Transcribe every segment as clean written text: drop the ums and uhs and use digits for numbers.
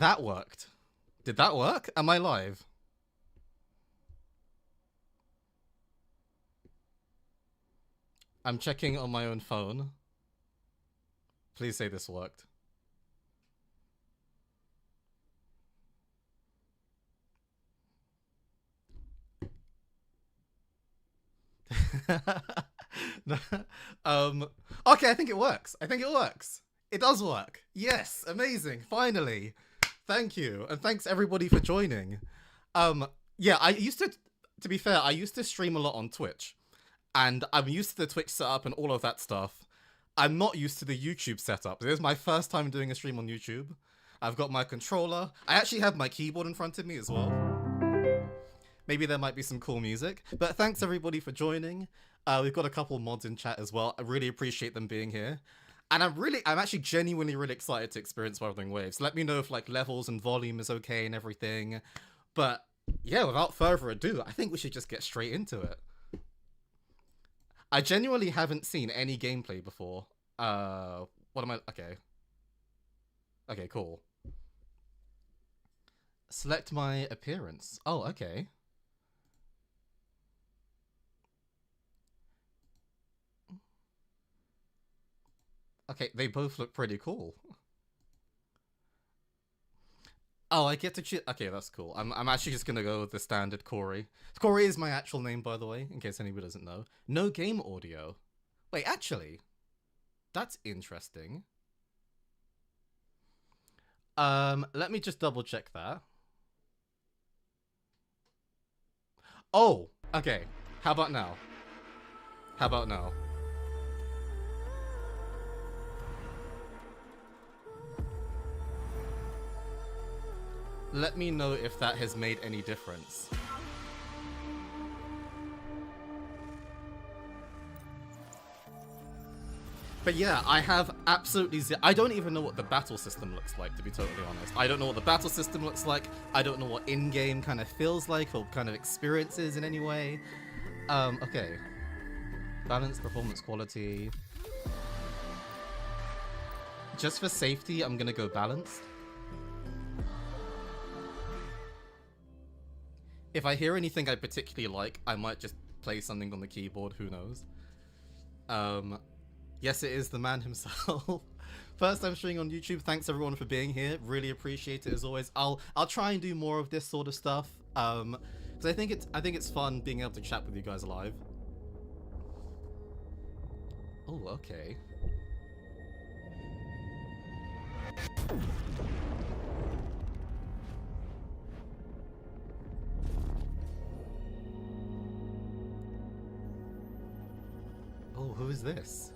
That worked. Did that work? Am I live? I'm checking on my own phone. Please say this worked. Okay, I think it works. I think it works. It does work. Yes, amazing. Finally. Thank you. And thanks everybody for joining. Um, yeah, I used to be fair, I used to stream a lot on Twitch. And I'm used to the Twitch setup and all of that stuff. I'm not used to the YouTube setup. This is my first time doing a stream on YouTube. I've got my controller. I actually have my keyboard in front of me as well. Maybe there might be some cool music. But thanks everybody for joining. We've got a couple mods in chat as well. I really appreciate them being here. And I'm actually genuinely really excited to experience Wuthering Waves. Let me know if like levels and volume is okay and everything. But yeah, without further ado, I think we should just get straight into it. I genuinely haven't seen any gameplay before. What am I? Okay. Okay, cool. Select my appearance. Oh, okay. Okay, they both look pretty cool. Oh, I get to choose. Okay, that's cool. I'm actually just gonna go with the standard Corey. Corey is my actual name, by the way, in case anybody doesn't know. No game audio. Wait, actually, that's interesting. Let me just double check that. Oh, okay. How about now? How about now? Let me know if that has made any difference. But yeah, I have absolutely I don't even know what the battle system looks like, to be totally honest. I don't know what the battle system looks like. I don't know what in-game kind of feels like or kind of experiences in any way. Okay. Balance, performance, quality. Just for safety, I'm gonna go balanced. If I hear anything I particularly like, I might just play something on the keyboard, who knows. Yes, it is the man himself. First time streaming on YouTube. Thanks everyone for being here. Really appreciate it as always. I'll try and do more of this sort of stuff. Because I think it's fun being able to chat with you guys live. Oh, okay. Oh, who is this?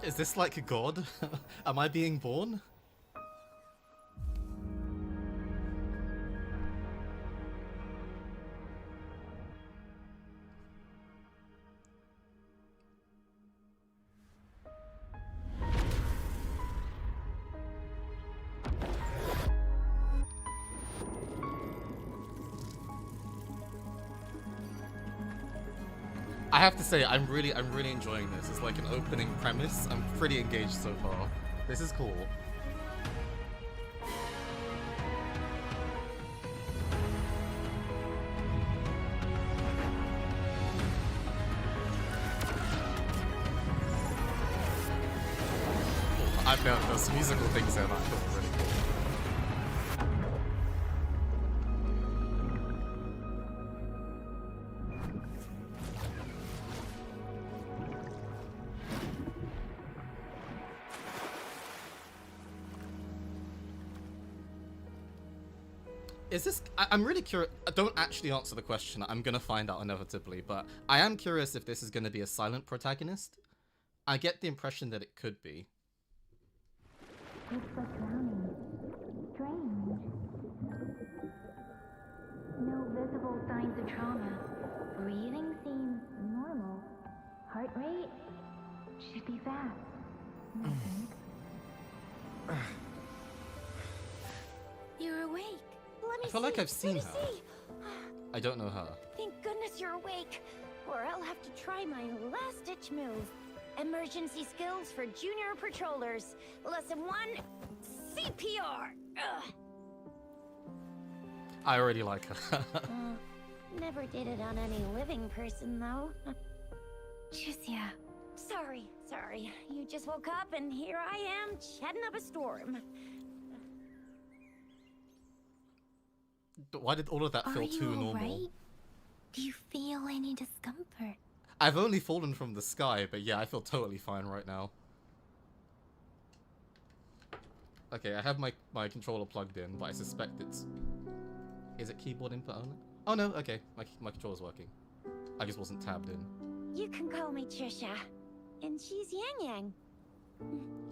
Is this like a god? Am I being born? I have to say, I'm really enjoying this. It's like an opening premise. I'm pretty engaged so far. This is cool. I found those musical things there that I thought were really cool. Is this... I'm really curious... Don't actually answer the question. I'm gonna find out inevitably, but I am curious if this is gonna be a silent protagonist. I get the impression that it could be. It's so drowning. Strange. No visible signs of trauma. Breathing seems normal. Heart rate should be fast. I think. You're awake. Let me I feel like I've seen Let her. me see. I don't know her. Thank goodness you're awake, or I'll have to try my last-ditch move. Emergency skills for junior patrollers. Lesson 1, CPR. Ugh. I already like her. Never did it on any living person, though. Jusia. Sorry. You just woke up, and here I am, chatting up a storm. Why did all of that Are feel you too normal? alright? Do you feel any discomfort? I've only fallen from the sky, but yeah, I feel totally fine right now. Okay, I have my controller plugged in, but I suspect it's... Is it keyboard input only? Oh no, okay, my controller's working. I just wasn't tabbed in. You can call me Trisha, and she's Yang Yang.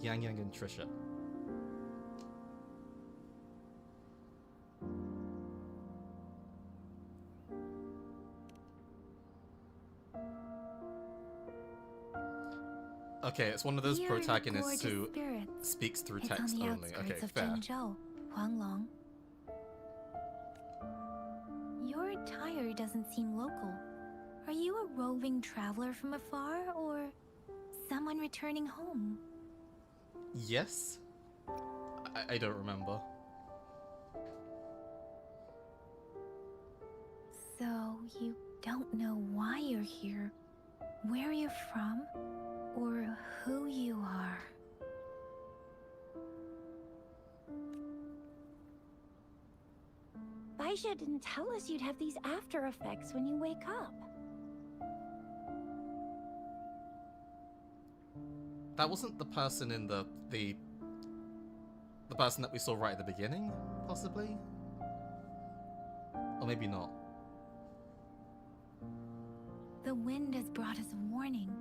Yang Yang and Trisha. Okay, it's one of those We are protagonists gorgeous who spirits. speaks through It's text on the only. outskirts Okay, of fair. Jingzhou, Huanglong. Your attire doesn't seem local. Are you a roving traveler from afar, or someone returning home? Yes? I don't remember. So you don't know why you're here, where you're from, or who you are. Baisha didn't tell us you'd have these after effects when you wake up. That wasn't the person in the person that we saw right at the beginning, possibly? Or maybe not. The wind has brought us warning.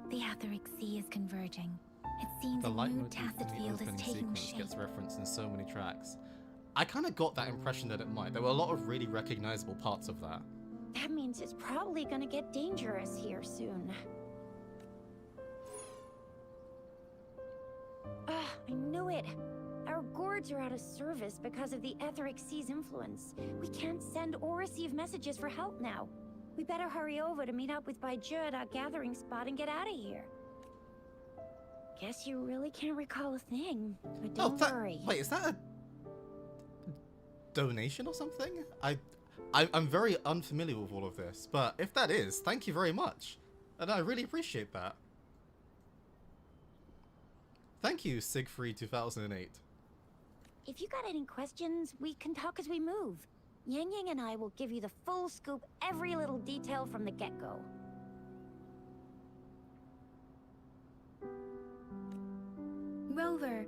The Aetheric Sea is converging. It seems The a light new motif tacit in the field is opening taking sequence shape. gets referenced in so many tracks. I kind of got that impression that it might. There were a lot of really recognizable parts of that. That means it's probably gonna get dangerous here soon. I knew it. Our gourds are out of service because of the Aetheric Sea's influence. We can't send or receive messages for help now. We better hurry over to meet up with Baizhi at our gathering spot and get out of here. Guess you really can't recall a thing, but don't worry. Wait, is that a donation or something? I'm very unfamiliar with all of this, but if that is, thank you very much. And I really appreciate that. Thank you, Siegfried2008. If you got any questions, we can talk as we move. Yang Yang and I will give you the full scoop, every little detail from the get-go. Rover,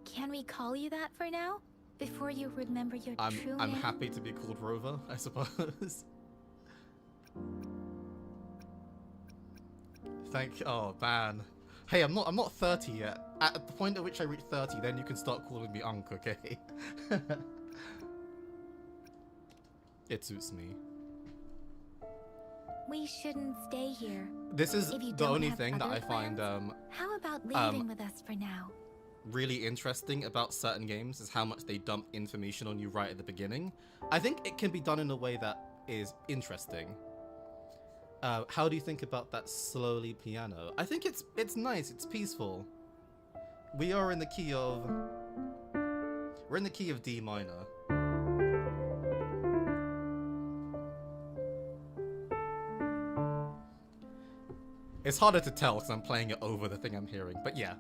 can we call you that for now? Before you remember your true I'm name? happy to be called Rover, I suppose. Oh man. Hey, I'm not 30 yet. At the point at which I reach 30, then you can start calling me Unc, okay? It suits me. We shouldn't stay here. This is If you the don't only have thing that other I find How about leaving with us for now? really interesting about certain games is how much they dump information on you right at the beginning. I think it can be done in a way that is interesting. How do you think about that slowly piano? I think it's nice, it's peaceful. We are in the key of... We're in the key of D minor. It's harder to tell because I'm playing it over the thing I'm hearing, but yeah.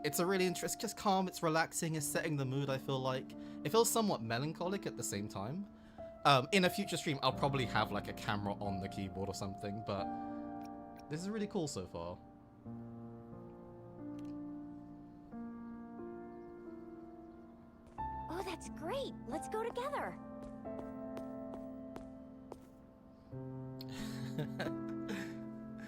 It's a really it's just calm, it's relaxing, it's setting the mood, I feel like. It feels somewhat melancholic at the same time. In a future stream, I'll probably have like a camera on the keyboard or something, but this is really cool so far. Oh, that's great. Let's go together.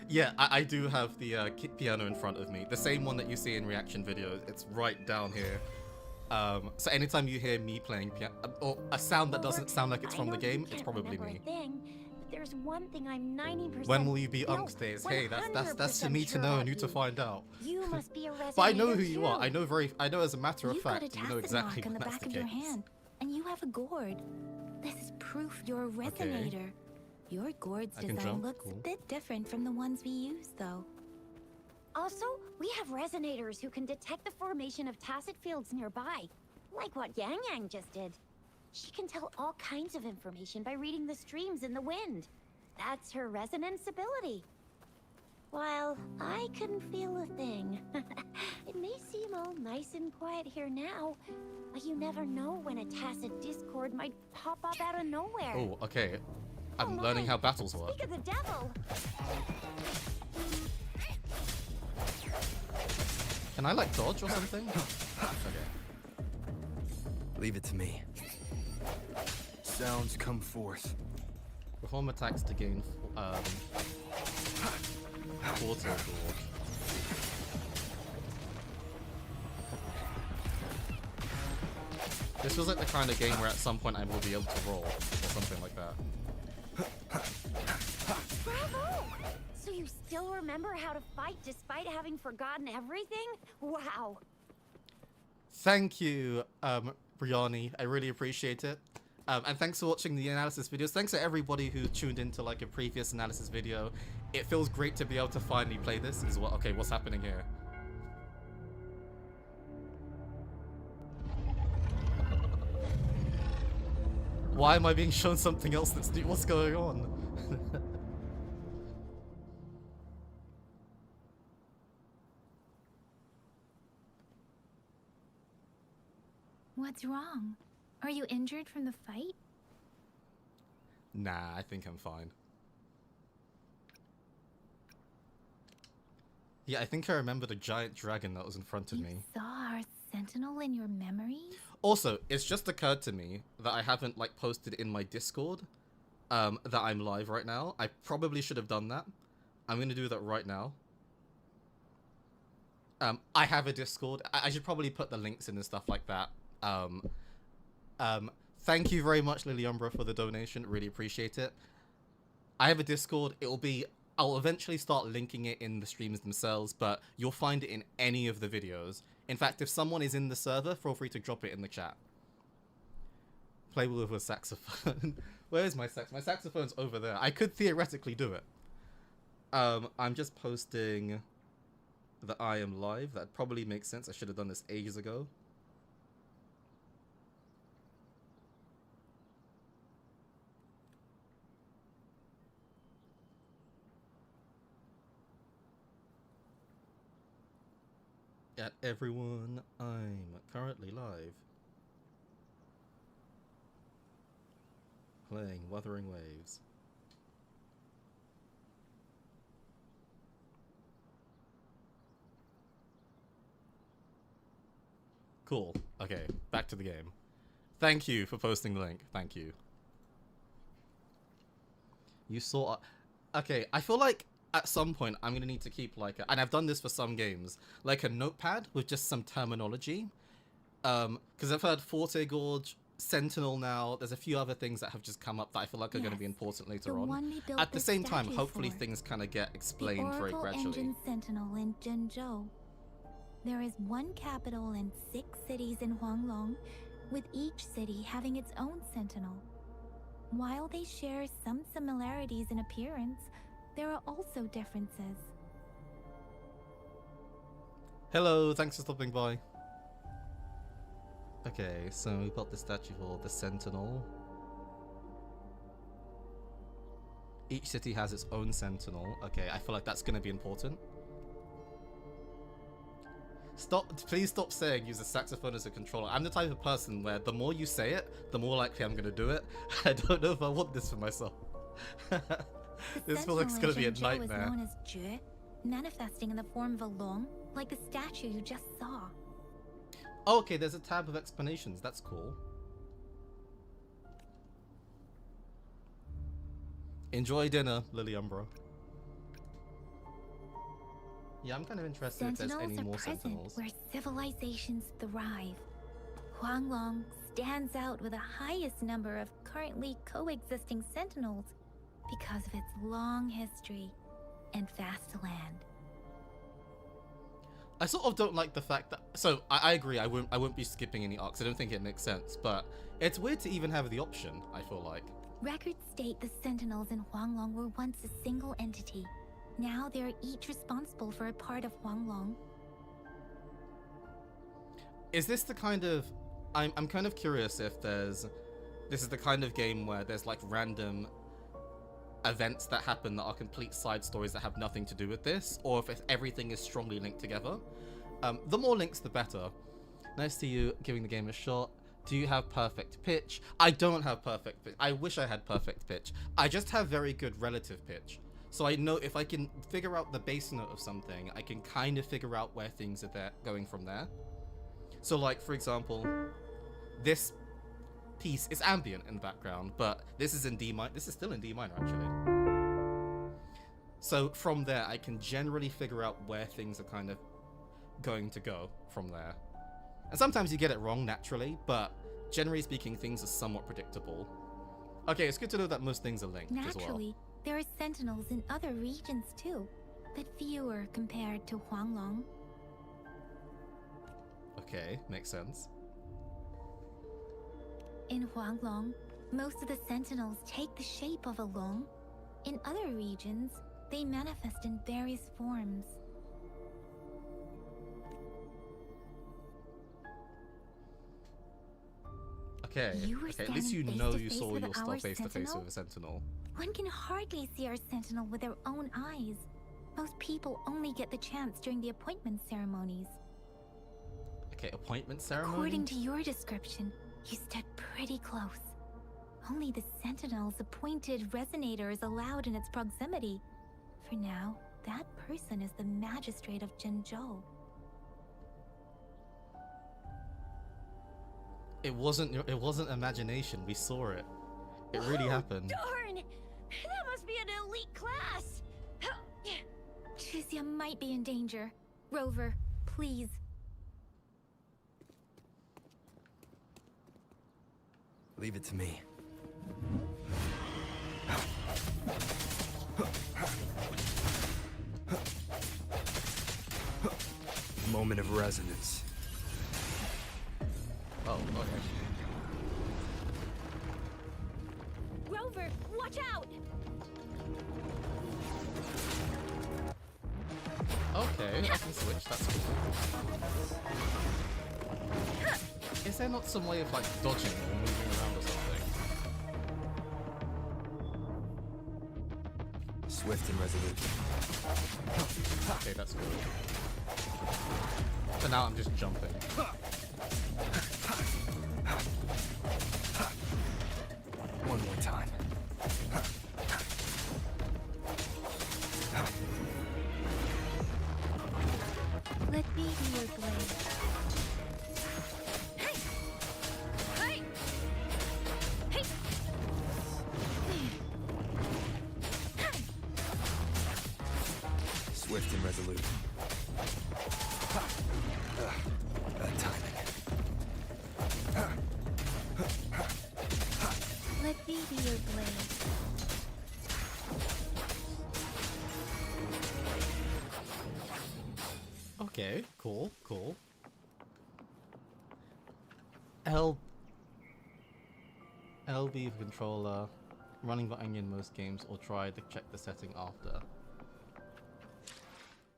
Yeah, I do have the piano in front of me. The same one that you see in reaction videos. It's right down here. So anytime you hear me playing piano, or a sound that doesn't sound like it's from the game, it's probably me. Thing, but there's one thing I'm 90%. When will you be no, Unks days? Hey, that's for 100% me to sure know about and you to you. find out. You must be a resonator. But I know who you are. too. I know as a matter of You've got fact, a you know tacit exactly mark on when the that's back the of your case. hand, and you have a gourd. This is proof you're a resonator. Your gourd's I can design jump, looks cool. a bit different from the ones we use, though. Also, we have resonators who can detect the formation of tacit fields nearby, like what Yang Yang just did. She can tell all kinds of information by reading the streams in the wind. That's her resonance ability. While I couldn't feel a thing. It may seem all nice and quiet here now, but you never know when a tacit discord might pop up out of nowhere. Oh, okay. I'm Oh learning my. how battles work. Speak of the devil! Can I like dodge or something? Okay. Leave it to me. Sounds come forth. Perform attacks to gain quarter gourd. This feels like the kind of game where at some point I will be able to roll or something like that. Bravo! So you still remember how to fight despite having forgotten everything? Wow! Thank you, Briani. I really appreciate it. And thanks for watching the analysis videos. Thanks to everybody who tuned into like a previous analysis video. It feels great to be able to finally play this as well. Okay, what's happening here? Why am I being shown something else that's new? What's going on? What's wrong? Are you injured from the fight? Nah, I think I'm fine. Yeah, I think I remember the giant dragon that was in front of You me. saw our sentinel in your memories? Also, it's just occurred to me that I haven't like posted in my Discord that I'm live right now. I probably should have done that. I'm gonna do that right now. I have a Discord. I should probably put the links in and stuff like that. Thank you very much, Lily Umbra, for the donation. Really appreciate it. I have a Discord. I'll eventually start linking it in the streams themselves, but you'll find it in any of the videos. In fact, if someone is in the server, feel free to drop it in the chat. Play with a saxophone. Where is my sax? My saxophone's over there. I could theoretically do it. I'm just posting that I am live. That probably makes sense. I should have done this ages ago. At everyone, I'm currently live. Playing Wuthering Waves. Cool. Okay, back to the game. Thank you for posting the link. Thank you. You saw... Okay, I feel like at some point I'm gonna need to keep like and I've done this for some games, like a notepad with just some terminology. Because I've heard Forte Gorge, Sentinel now, there's a few other things that have just come up that I feel like are going to be important later on. At the same time, hopefully things kind of get explained very gradually. Engine Sentinel in Zhenzhou. There is one capital and 6 cities in Huanglong, with each city having its own sentinel. While they share some similarities in appearance, there are also differences. Hello, thanks for stopping by. Okay, so we've got the statue for the Sentinel. Each city has its own Sentinel. Okay, I feel like that's going to be important. Please stop saying use a saxophone as a controller. I'm the type of person where the more you say it, the more likely I'm going to do it. I don't know if I want this for myself. This feels like it's going to be a nightmare. Is known as Jue, manifesting in the form of a long, like the statue you just saw. Oh, okay, there's a tab of explanations. That's cool. Enjoy dinner, Lily Umbra. Yeah, I'm kind of interested if there's any more Sentinels. Where civilizations thrive. Huanglong stands out with the highest number of currently coexisting Sentinels, because of its long history and vast land. I sort of don't like the fact that. So I agree. I won't be skipping any arcs. I don't think it makes sense. But it's weird to even have the option. I feel like. Records state the Sentinels in Huanglong were once a single entity. Now they are each responsible for a part of Huanglong. Is this the kind of? I'm kind of curious if there's. This is the kind of game where there's like random events that happen that are complete side stories that have nothing to do with this, or if everything is strongly linked together. The more links, the better. Nice to you giving the game a shot. Do you have perfect pitch? I don't have perfect pitch. I wish I had perfect pitch. I just have very good relative pitch. So I know if I can figure out the bass note of something, I can kind of figure out where things are there, going from there. So like, for example, this piece is ambient in the background, but this is in D minor. This is still in D minor, actually. So from there, I can generally figure out where things are kind of going to go from there. And sometimes you get it wrong naturally, but generally speaking, things are somewhat predictable. Okay, it's good to know that most things are linked as well. Naturally, there are sentinels in other regions too, but fewer compared to Huanglong. Okay, makes sense. In Huanglong, most of the sentinels take the shape of a long. In other regions, they manifest in various forms. Okay, You were at least you standing know face to you face saw with your stuff our face to face sentinel? with a sentinel. One can hardly see our sentinel with their own eyes. Most people only get the chance during the appointment ceremonies. Okay, appointment ceremony? According to your description, you stood pretty close. Only the sentinel's appointed resonator is allowed in its proximity. For now, that person is the magistrate of Zhenzhou. It wasn't imagination. We saw it. It really happened. Darn! That must be an elite class! Chizia might be in danger. Rover, please. Leave it to me. Moment of resonance. Oh, okay. Rover, watch out! Okay, I can switch. That's cool. Is there not some way of like dodging or moving around or something? Swift and resolute. Okay, that's good. So now I'm just jumping. One more time. Let me be your blade. Hey! Hey! Hey! Swift and resolute. Bad timing. Let me be your blade. Okay, cool. LB for controller, running button in most games, or try to check the setting after.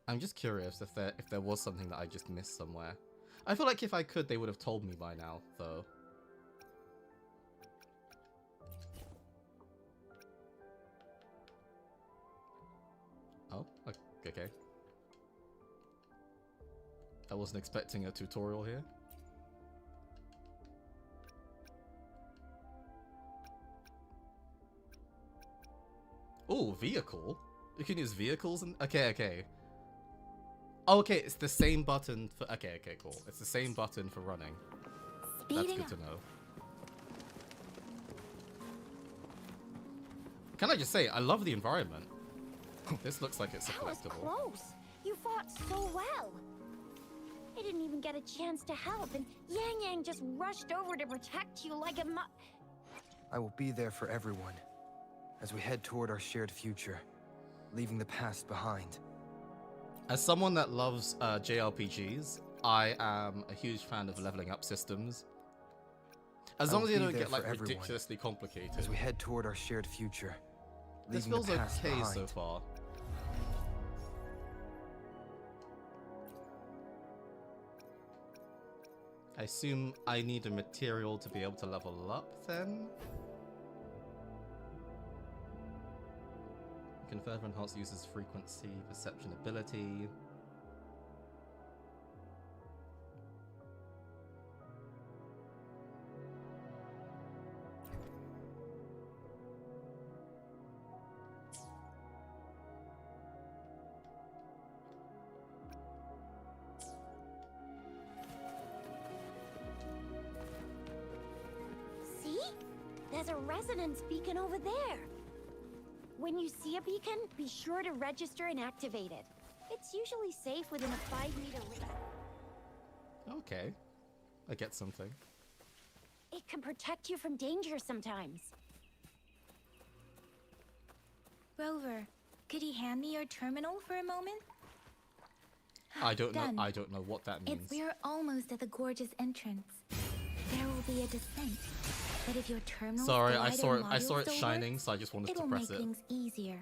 I'm just curious if there was something that I just missed somewhere. I feel like if I could, they would have told me by now, though. Oh, okay. I wasn't expecting a tutorial here. Oh, vehicle? You can use vehicles and... Okay. Oh, okay, it's the same button for... Okay, cool. It's the same button for running. That's Speeding good up. to know. Can I just say, I love the environment. This looks like it's a That was collectible. close. You fought so well. I didn't even get a chance to help, and Yang Yang just rushed over to protect you like a I will be there for everyone. as we head toward our shared future, leaving the past behind. As someone that loves JRPGs, I am a huge fan of leveling up systems. As long as they don't get like ridiculously complicated. As we head toward our shared future, This leaving feels the past okay behind. so far. I assume I need a material to be able to level up then? You can further enhance users' frequency, perception ability. See? There's a resonance beacon over there. When you see a beacon, be sure to register and activate it. It's usually safe within a 5-meter radius. Okay. I get something. It can protect you from danger sometimes. Rover, could you hand me your terminal for a moment? I don't Done. know. I don't know what that means. We're almost at the gorgeous entrance. There will be a descent, but if your terminal Sorry, I saw it shining, so I just wanted it to will press make it. things easier.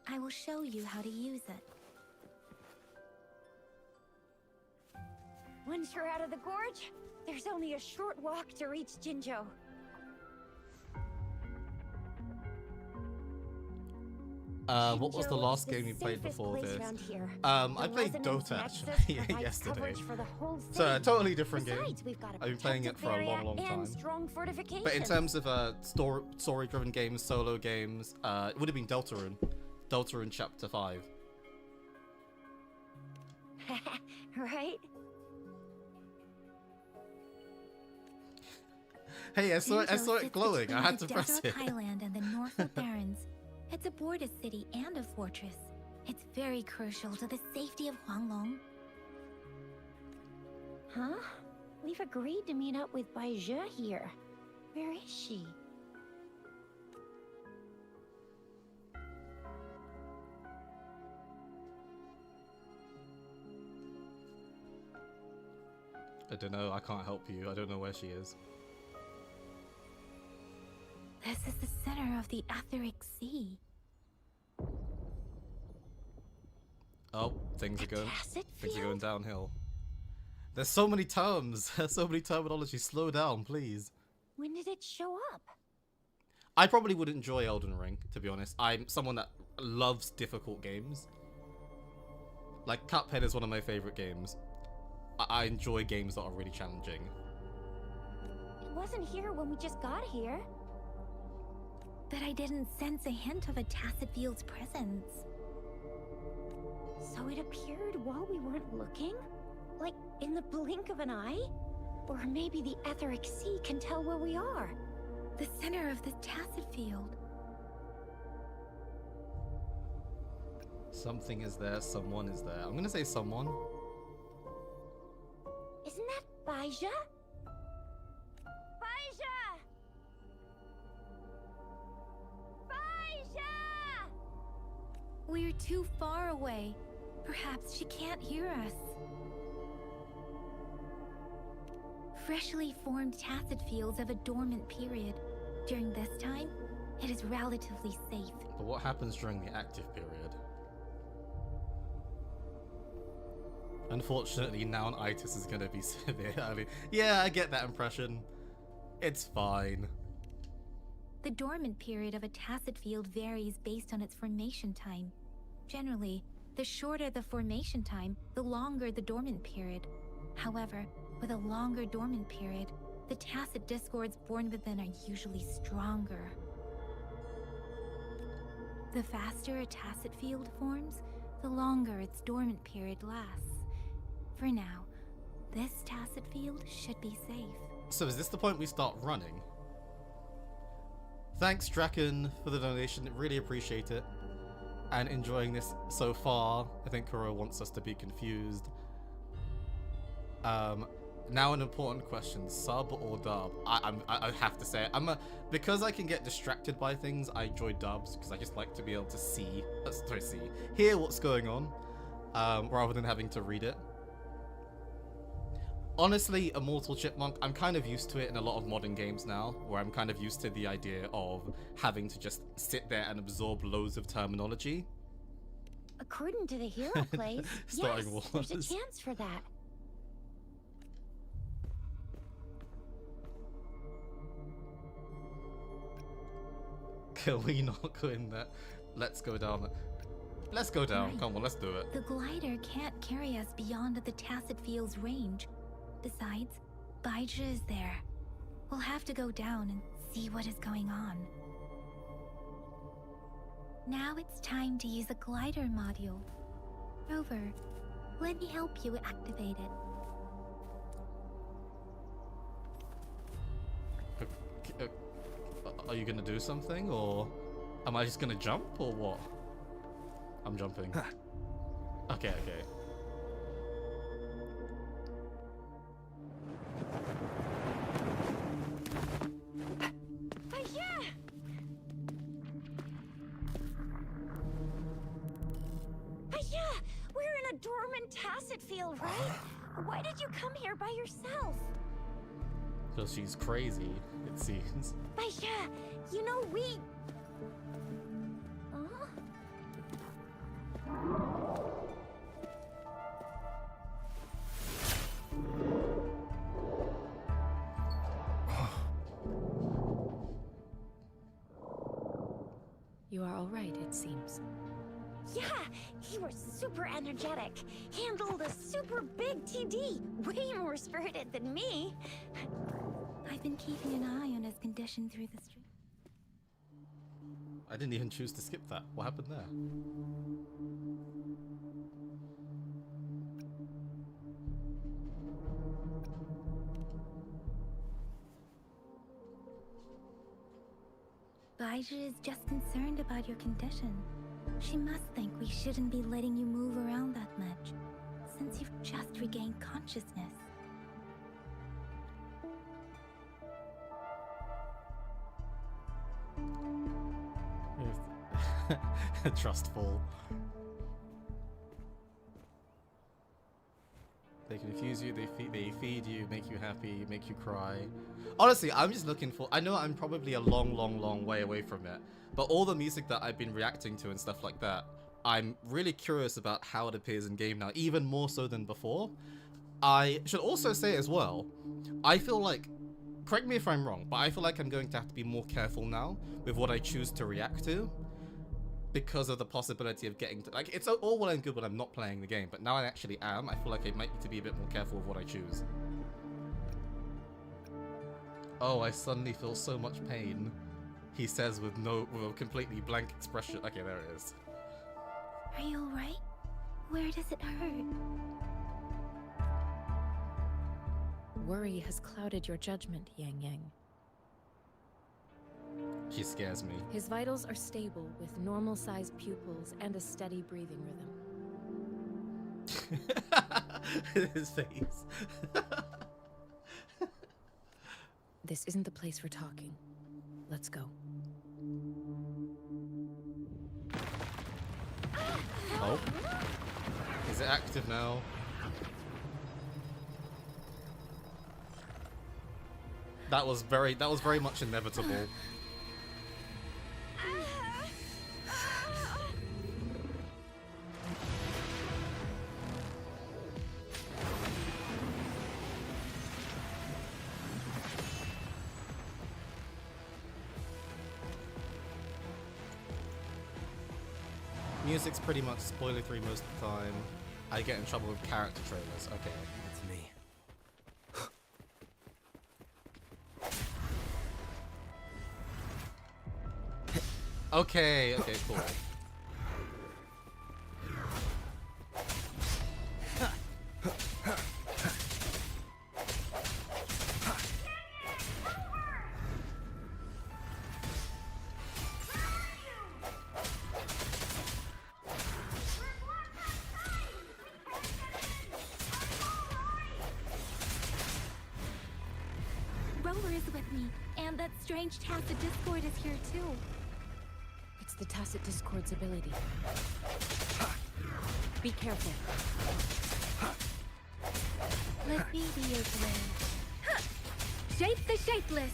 I will show you how to use it. Once you're out of the gorge, there's only a short walk to reach Jinzhou. What was the Jinzhou last is game you played safest before place this? around here. I The played Resonance Dota Nexus actually provides yesterday. coverage for the whole So a city. totally different game. Besides, we've got a I've been playing it protective for a long, area long time. and strong fortifications. But in terms of story-driven games, solo games, it would have been Deltarune. Deltarune Chapter 5. Right? Hey, I saw Jinzhou it glowing. sits I had to between the press Desert it. Highland and the Norfolk Barrens. It's a border city and a fortress. It's very crucial to the safety of Huanglong. Huh? We've agreed to meet up with Bai Zhe here. Where is she? I don't know. I can't help you. I don't know where she is. This is the center of the Etheric Sea. Oh, things are going Acid things are field? going downhill. There's so many terms. There's so many terminology. Slow down, please. When did it show up? I probably would enjoy Elden Ring, to be honest. I'm someone that loves difficult games. Like, Cuphead is one of my favorite games. I enjoy games that are really challenging. It wasn't here when we just got here. But I didn't sense a hint of a tacit field's presence. So it appeared while we weren't looking? Like, in the blink of an eye? Or maybe the Etheric Sea can tell where we are. The center of the tacit field. Something is there, someone is there. I'm gonna say someone. Isn't that Bai Zhe? Bai Zhe! Bai Zhe! We're too far away. Perhaps she can't hear us. Freshly formed tacit fields have a dormant period. During this time, it is relatively safe. But what happens during the active period? Unfortunately, Noun-itis is gonna be severe. I mean, yeah, I get that impression. It's fine. The dormant period of a tacit field varies based on its formation time. Generally, the shorter the formation time, the longer the dormant period. However, with a longer dormant period, the tacit discords born within are usually stronger. The faster a tacit field forms, the longer its dormant period lasts. For now, this tacit field should be safe. So is this the point we start running? Thanks, Draken, for the donation. Really appreciate it. And enjoying this so far. I think Kuro wants us to be confused. Now an important question: sub or dub? I have to say, because I can get distracted by things. I enjoy dubs because I just like to be able to hear what's going on, rather than having to read it. Honestly, Immortal Chipmunk, I'm kind of used to it in a lot of modern games now, where I'm kind of used to the idea of having to just sit there and absorb loads of terminology. According to the hero plays, yes, Starting there's a wars. chance for that. Can we not go in there? Let's go down. Let's go down. Right. Come on, let's do it. The glider can't carry us beyond the Tacet Field's range. Besides, Baija is there. We'll have to go down and see what is going on. Now it's time to use a glider module. Rover, let me help you activate it. Are you gonna do something, or am I just gonna jump, or what? I'm jumping. Okay, okay. We're in a dormant Tacet Field, right? Why did you come here by yourself? Because she's crazy, it seems. Baija, you know we... You are all right, it seems. Yeah, you were super energetic. Handled a super big TD. Way more spirited than me. I've been keeping an eye on his condition through the street. I didn't even choose to skip that. What happened there? Baija is just concerned about your condition. She must think we shouldn't be letting you move around that much, since you've just regained consciousness. Trustful. They confuse you, they feed you, make you happy, make you cry. Honestly, I'm just looking for... I know I'm probably a long way away from it, but all the music that I've been reacting to and stuff like that, I'm really curious about how it appears in game now, even more so than before. I should also say as well, I feel like... Correct me if I'm wrong, but I feel like I'm going to have to be more careful now with what I choose to react to, because of the possibility of getting to, like, it's all well and good when I'm not playing the game, but now I actually am. I feel like I might need to be a bit more careful with what I choose. Oh, I suddenly feel so much pain, he says with a completely blank expression. Okay, there it is. Are you alright? Where does it hurt? Worry has clouded your judgment, Yang Yang. She scares me. His vitals are stable, with normal-sized pupils and a steady breathing rhythm. His face. This isn't the place for talking. Let's go. Oh. Is it active now? That was very much inevitable. Music's pretty much spoiler-free most of the time. I get in trouble with character trailers. Okay. It's me. Okay, cool. Rover is with me, and that strange Tacit Discord is here too. It's the Tacit Discord's ability. Be careful. Let me be your blade. Shape the shapeless!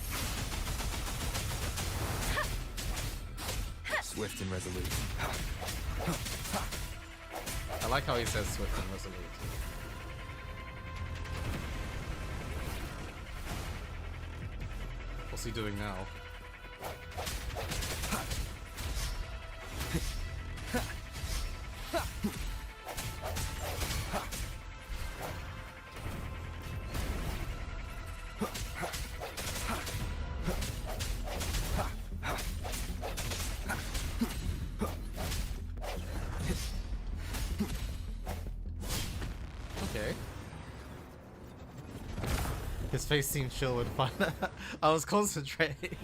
Swift and resolute. I like how he says swift and resolute. What's he doing now? Okay. His face seemed chill and fun. I was concentrating.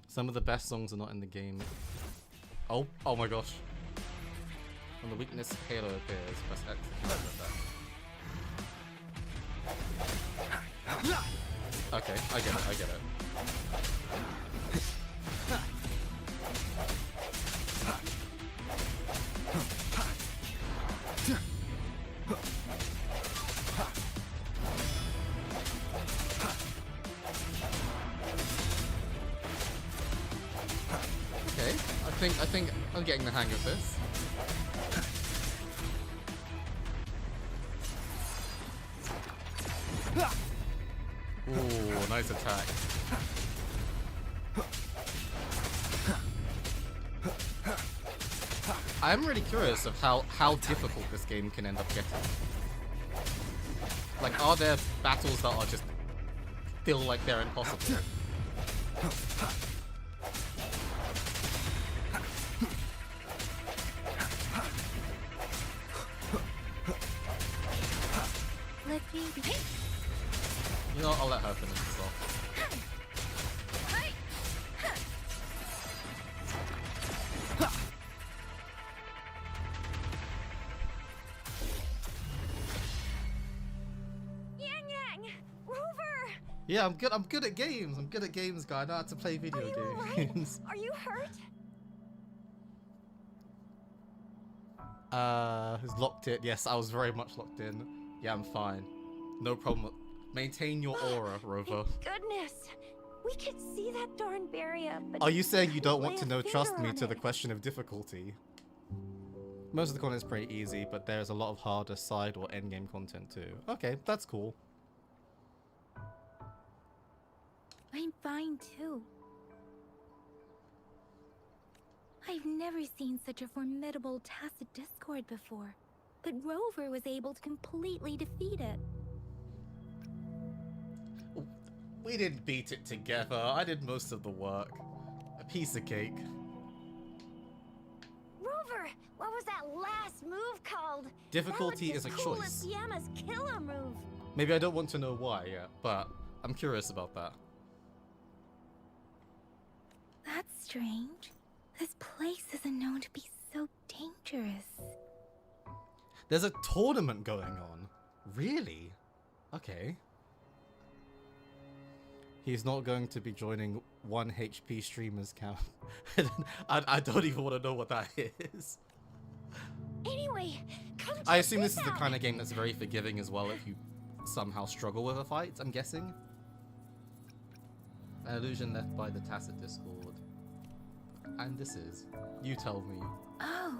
Some of the best songs are not in the game. Oh my gosh. When the weakness Halo appears, press X to that. Okay, I get it. Okay, I think I'm getting the hang of this. Ooh, nice attack. I'm really curious of how difficult this game can end up getting. Like, are there battles that are just feel like they're impossible? Let me be. You know what, I'll let her finish this off. Yang Yang! Rover! Yeah, I'm good at games. I'm good at games, guy. I know how to play video Are you games. alright? Are you hurt? Who's locked in? Yes, I was very much locked in. Yeah, I'm fine. No problem. Maintain your aura, Rover. Thank goodness! We could see that darn barrier, but Are you saying you don't couldn't want to lay know a trust finger me on to the it. question of difficulty? Most of the content is pretty easy, but there's a lot of harder side or endgame content too. Okay, that's cool. I'm fine too. I've never seen such a formidable Tacit Discord before, but Rover was able to completely defeat it. We didn't beat it together. I did most of the work. A piece of cake. Rover, what was that last move called? Difficulty that is a looks as cool choice. as Sienna's killer move. Maybe I don't want to know why yet, but I'm curious about that. That's strange. This place isn't known to be so dangerous. There's a tournament going on. Really? Okay. He's not going to be joining 1 HP streamers camp. I don't even want to know what that is. Anyway, come I check assume this is the out. kind of game that's very forgiving as well if you somehow struggle with a fight, I'm guessing. An illusion left by the Tacit Discord. And this is. You tell me. Oh,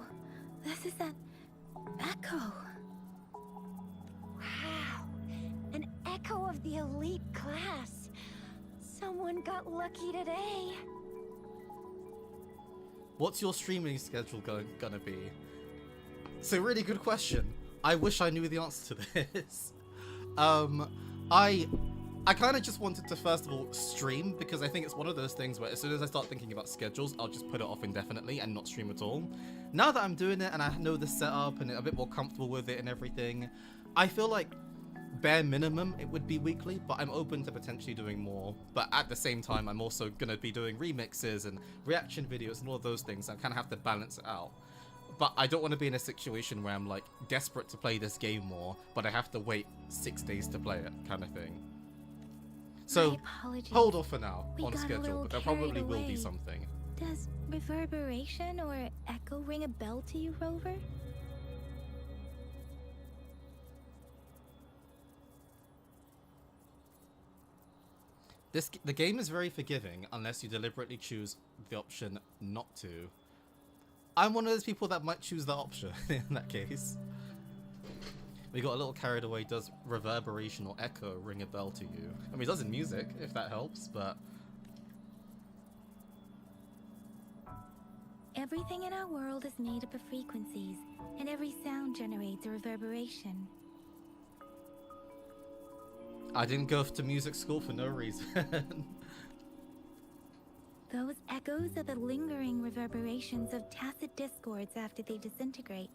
this is an echo. Wow, an echo of the elite class. Someone got lucky today. What's your streaming schedule gonna be? It's a really good question. I wish I knew the answer to this. I kind of just wanted to first of all stream because I think it's one of those things where as soon as I start thinking about schedules, I'll just put it off indefinitely and not stream at all. Now that I'm doing it and I know the setup and I'm a bit more comfortable with it and everything, I feel like bare minimum it would be weekly, but I'm open to potentially doing more. But at the same time, I'm also gonna be doing remixes and reaction videos and all of those things. I kind of have to balance it out. but I don't want to be in a situation where I'm like desperate to play this game more, but I have to wait 6 days to play it, kind of thing. So My apologies. hold off for now We on got a schedule, little but there carried probably will be away. something. Does reverberation or echo ring a bell to you, Rover? The game is very forgiving unless you deliberately choose the option not to. I'm one of those people that might choose the option in that case. We got a little carried away. Does reverberation or echo ring a bell to you? I mean, it does in music, if that helps, but... Everything in our world is made up of frequencies, and every sound generates a reverberation. I didn't go to music school for no reason. Those echoes are the lingering reverberations of tacit discords after they disintegrate.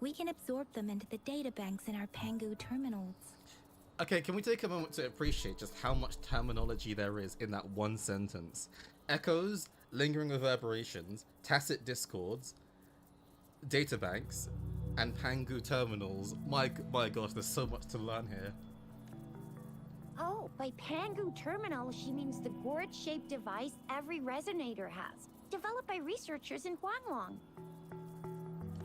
We can absorb them into the databanks in our Pangu terminals. Okay, can we take a moment to appreciate just how much terminology there is in that one sentence? Echoes, lingering reverberations, tacit discords, databanks, and Pangu terminals. My gosh, there's so much to learn here. Oh, by Pangu Terminal, she means the gourd-shaped device every resonator has, developed by researchers in Huanglong.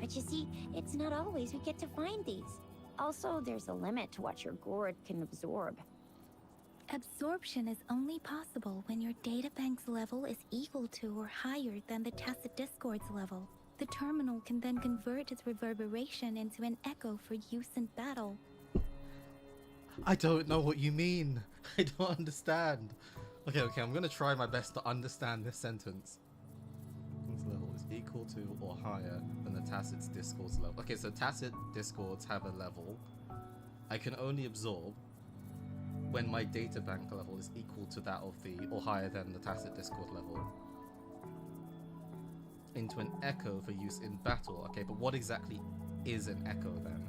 But you see, it's not always we get to find these. Also, there's a limit to what your gourd can absorb. Absorption is only possible when your databank's level is equal to or higher than the tacit discord's level. The terminal can then convert its reverberation into an echo for use in battle. I don't know what you mean. I don't understand. Okay, I'm gonna try my best to understand this sentence. This level is equal to or higher than the tacit discord's level. Okay, so tacit discords have a level. I can only absorb when my databank level is equal to that of the, or higher than the tacit discord level. Into an echo for use in battle. Okay, but what exactly is an echo then?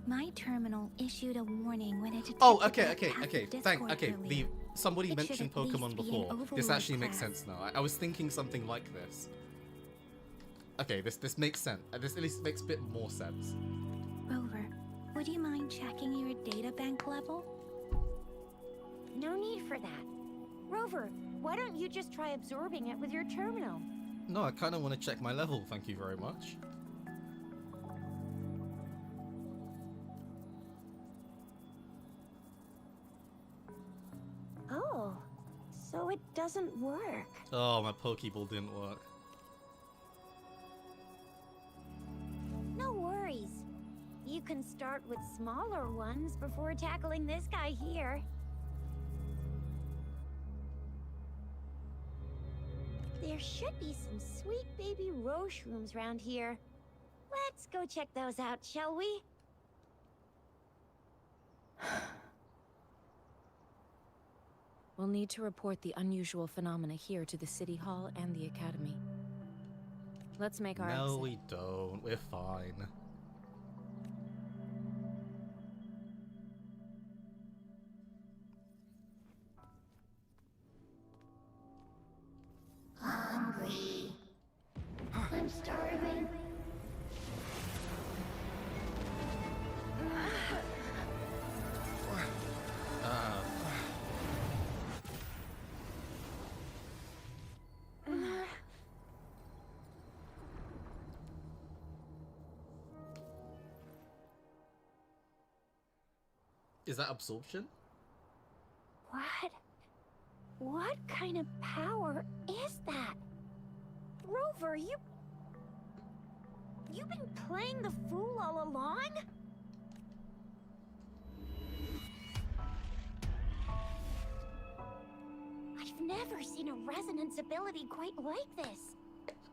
My terminal issued a warning when it detected Oh, that okay. tacit Thank. discord Okay, earlier. somebody It should mentioned at least Pokemon be an before. This overlord actually makes class. sense now. I was thinking something like this. Okay, this makes sense. This at least makes a bit more sense. Rover, would you mind checking your databank level? No need for that. Rover, why don't you just try absorbing it with your terminal? No, I kind of want to check my level. Thank you very much. Oh, so it doesn't work. Oh, my Pokeball didn't work. No worries. You can start with smaller ones before tackling this guy here. There should be some sweet baby roshrooms around here. Let's go check those out, shall we? We'll need to report the unusual phenomena here to the City Hall and the Academy. Let's make our No, exit. we don't. We're fine. Hungry. I'm starving. Is that absorption? What? What kind of power is that? Rover, you've been playing the fool all along? I've never seen a resonance ability quite like this.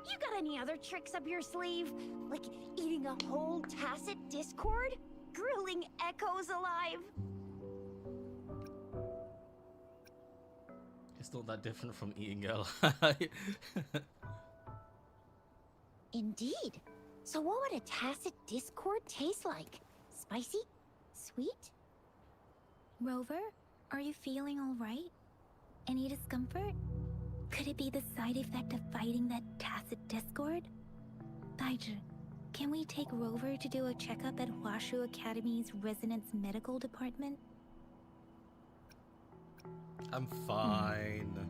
You got any other tricks up your sleeve? Like eating a whole tacit discord? Grilling echoes alive? It's not that different from eating L. Indeed. So what would a tacit discord taste like? Spicy? Sweet? Rover, are you feeling all right? Any discomfort? Could it be the side effect of fighting that tacit discord? Daiju, can we take Rover to do a checkup at Hwashu Academy's Resonance Medical Department? I'm fine.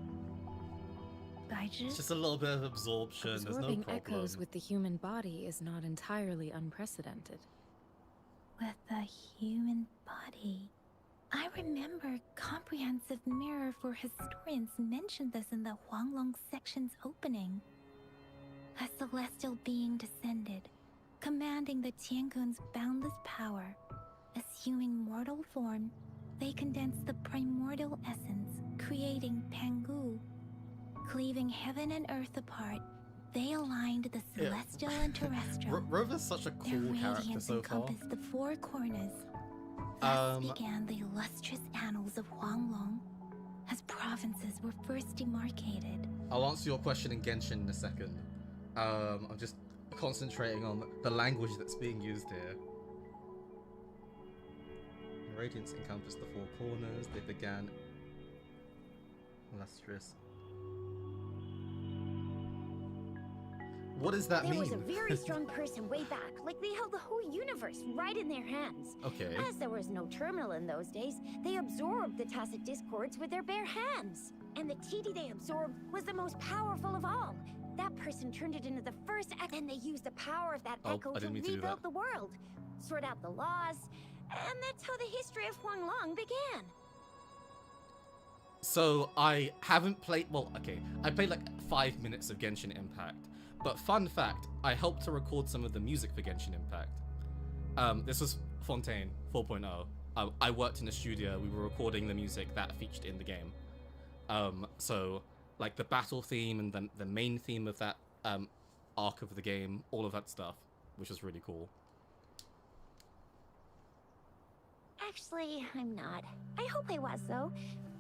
Daiju? It's just a little bit of absorption. There's no Absorbing problem. echoes with the human body is not entirely unprecedented. With the human body. I remember Comprehensive Mirror for Historians mentioned this in the Huanglong section's opening. A celestial being descended, commanding the Tiangun's boundless power. Assuming mortal form, they condensed the primordial essence, creating Pangu. Cleaving heaven and earth apart, they aligned the celestial and terrestrial. Rover's such a Their cool character radiance so far. encompassed the four corners. Thus began the illustrious annals of Huanglong, as provinces were first demarcated. I'll answer your question in Genshin in a second. I'm just concentrating on the language that's being used here. Radiance encompassed the four corners. They began illustrious. What does that mean? There was a very strong person way back, like they held the whole universe right in their hands. Okay. As there was no terminal in those days, they absorbed the tacit discords with their bare hands. And the TD they absorbed was the most powerful of all. That person turned it into the first echo, and they used the power of that echo I to didn't mean to do rebuild that. the world, sort out the laws, and that's how the history of Huanglong began. So I haven't played. Well, okay, I played like 5 minutes of Genshin Impact. But fun fact, I helped to record some of the music for Genshin Impact. This was Fontaine 4.0. I worked in a studio. We were recording the music that featured in the game. So like the battle theme and the main theme of that arc of the game, all of that stuff, which was really cool. Actually, I'm not. I hope I was, though.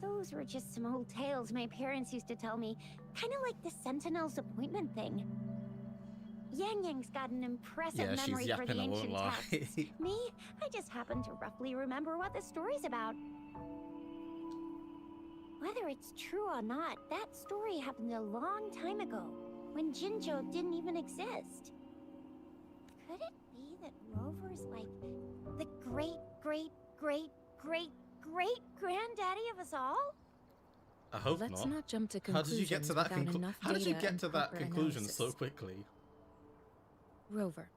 Those were just some old tales my parents used to tell me. Kind of like the Sentinel's appointment thing. Yang Yang's got an impressive Yeah, she's memory for the yapping, I won't ancient lie. texts. Me, I just happen to roughly remember what the story's about. Whether it's true or not, that story happened a long time ago, when Jinzhou didn't even exist. Could it be that Rover's like the great granddaddy of us all? I hope Let's not. not jump to How did you conclusions get to that without conclusion? enough How did you data get and to that proper conclusion analysis. so quickly? Rover.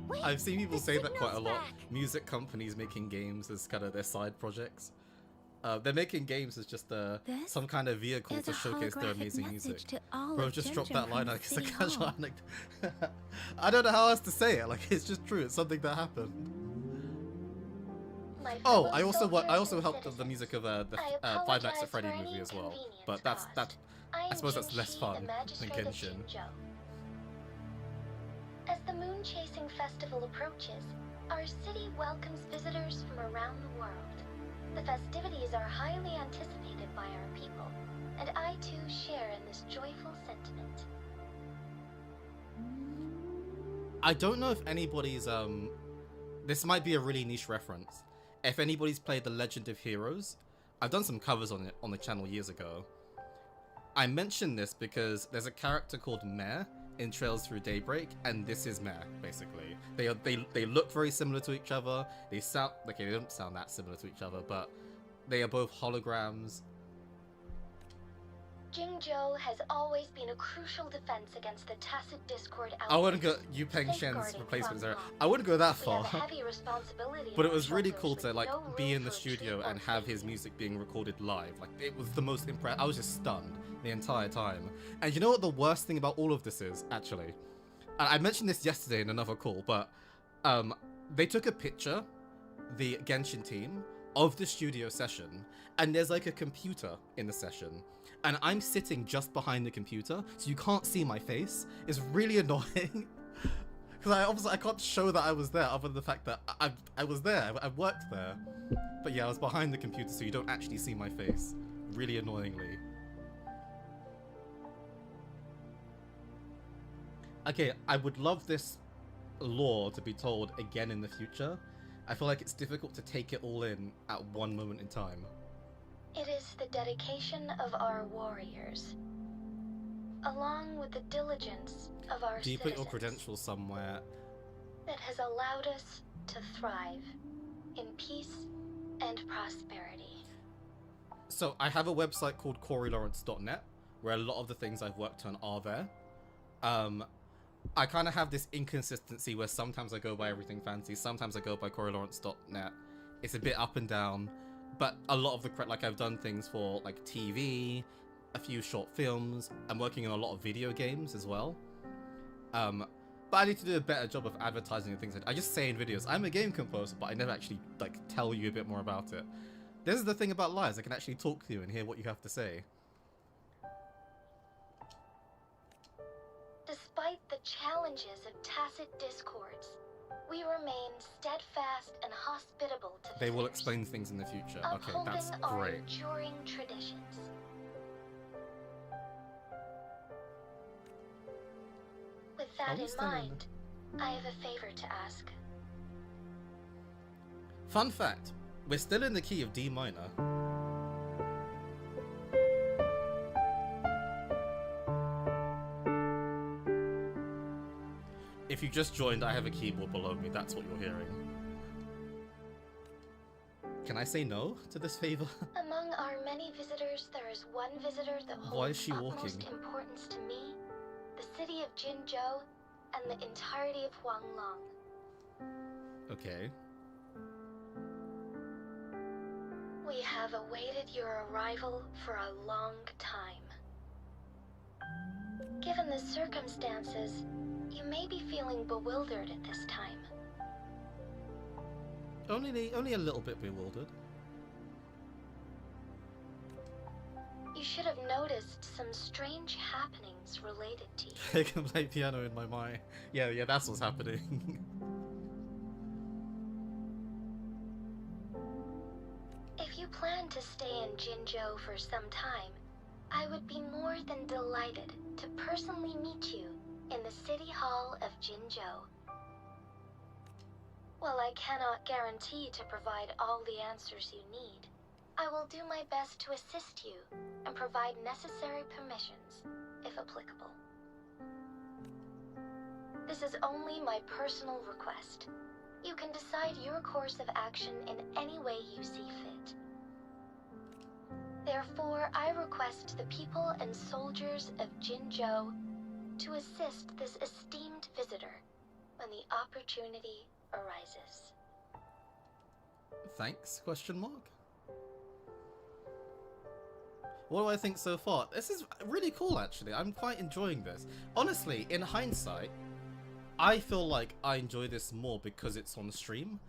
Wait, I've seen people the say that quite a signal's lot. back. Music companies making games as kind of their side projects. They're making games as just This some kind of vehicle Is to a showcase their holographic amazing message music. to all Bro of just dropped Jinzhou that line from like it's a City casual Hall. anecdote. I don't know how else to say it. Like it's just true. It's something that happened. Oh, I also helped with the music of the Five Nights at Freddy movie as well. But that's I suppose that's less fun than Genshin. As the moon chasing festival approaches, our city welcomes visitors from around the world. The festivities are highly anticipated by our people, and I too share in this joyful sentiment. I don't know if anybody's this might be a really niche reference. If anybody's played The Legend of Heroes, I've done some covers on it on the channel years ago. I mention this because there's a character called Mare in Trails Through Daybreak, and this is Mare, basically. They look very similar to each other. They sound okay, they don't sound that similar to each other, but they are both holograms. Jingzhou has always been a crucial defense against the tacit discord I wouldn't go elements, Yu Peng Shen's safeguarding replacement there. Huanglong. I wouldn't go that We far. have a heavy responsibility But in it was our really shelters cool to with like no be room in the for studio retreat or and have his failure. music being recorded live. Like it was the most impressive. I was just stunned the entire time. And you know what the worst thing about all of this is, actually? I mentioned this yesterday in another call, but they took a picture, the Genshin team, of the studio session, and there's like a computer in the session. And I'm sitting just behind the computer, so you can't see my face. It's really annoying. Because I can't show that I was there, other than the fact that I was there, I worked there. But yeah, I was behind the computer, so you don't actually see my face. Really annoyingly. okay, I would love this lore to be told again in the future. I feel like it's difficult to take it all in at one moment in time. It is the dedication of our warriors, along with the diligence of our Do you put your citizens, credentials somewhere? that has allowed us to thrive in peace and prosperity. So I have a website called CoreyLawrence.net where a lot of the things I've worked on are there. I kind of have this inconsistency where sometimes I go by Everything Fancy, sometimes I go by CoreyLawrence.net. It's a bit up and down, but a lot of the like I've done things for like TV, a few short films. I'm working on a lot of video games as well. But I need to do a better job of advertising and things. I just say in videos, I'm a game composer, but I never actually like tell you a bit more about it. This is the thing about lives, I can actually talk to you and hear what you have to say. Despite the challenges of tacit discords, we remain steadfast and hospitable to They will visitors, explain things in the future. Okay, upholding that's our great. enduring traditions. With Are that we in still in mind, I have a favor to ask. Fun fact, we're still in the key of D minor. If you just joined, I have a keyboard below me, that's what you're hearing. Can I say no to this favor? Among our many visitors, there is one visitor that holds Why is she utmost walking? importance to me, the city of Jinzhou, and the entirety of Huanglong. Okay. We have awaited your arrival for a long time. Given the circumstances, you may be feeling bewildered at this time. Only a little bit bewildered. You should have noticed some strange happenings related to you. I can play piano in my mind. Yeah, that's what's happening. If you plan to stay in Jinzhou for some time, I would be more than delighted to personally meet you in the City Hall of Jinzhou. While I cannot guarantee to provide all the answers you need, I will do my best to assist you and provide necessary permissions, if applicable. This is only my personal request. You can decide your course of action in any way you see fit. Therefore, I request the people and soldiers of Jinzhou to assist this esteemed visitor when the opportunity arises. Thanks? Question mark? What do I think so far? This is really cool, actually. I'm quite enjoying this. Honestly, in hindsight, I feel like I enjoy this more because it's on stream.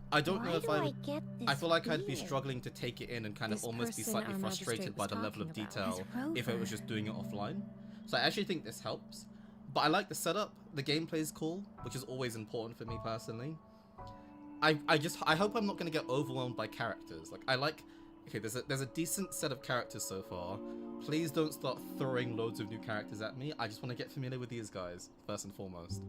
I don't know if I feel like I'd be struggling to take it in and kind of This almost be person slightly our frustrated magistrate by was the level of talking about. detail It's if it was Rover. just doing it offline. So I actually think this helps. But I like the setup. The gameplay is cool, which is always important for me personally. I hope I'm not going to get overwhelmed by characters. Like, I like... Okay, there's a decent set of characters so far. Please don't start throwing loads of new characters at me. I just want to get familiar with these guys, first and foremost.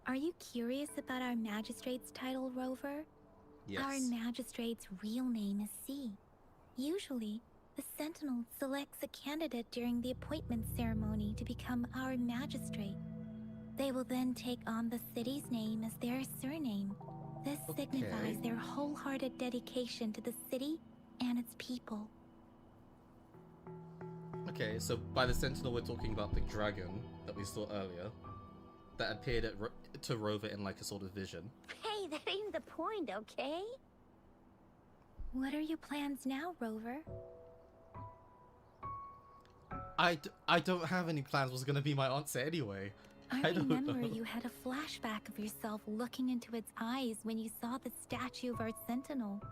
Are you curious about our magistrate's title, Rover? Yes. Our magistrate's real name is C. Usually, the Sentinel selects a candidate during the appointment ceremony to become our magistrate. They will then take on the city's name as their surname. This signifies their wholehearted dedication to the city and its people. Okay, so by the Sentinel we're talking about the dragon that we saw earlier. That appeared to Rover in like a sort of vision. Hey, that ain't the point, okay? What are your plans now, Rover? I don't have any plans was going to be my answer anyway. I don't remember know. you had a flashback of yourself looking into its eyes when you saw the statue of our Sentinel.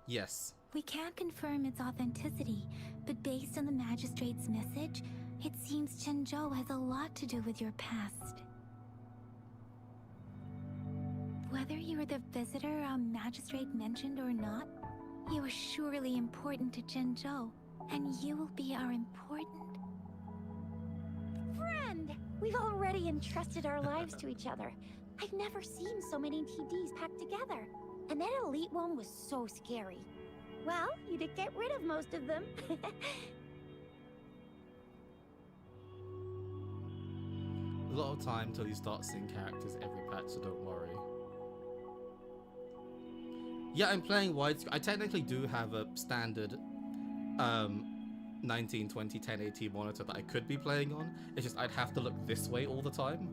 Yes. We can't confirm its authenticity, but based on the magistrate's message, it seems Jinzhou has a lot to do with your past. Whether you were the visitor our magistrate mentioned or not, You are surely important to Zhenzhou, and you will be our important... Friend! We've already entrusted our lives to each other. I've never seen so many TDs packed together. And that elite one was so scary. Well, you did get rid of most of them. A lot of time till you start seeing characters every patch, so don't worry. Yeah, I'm playing widescreen. I technically do have a standard 1920 1080 monitor that I could be playing on. It's just I'd have to look this way all the time.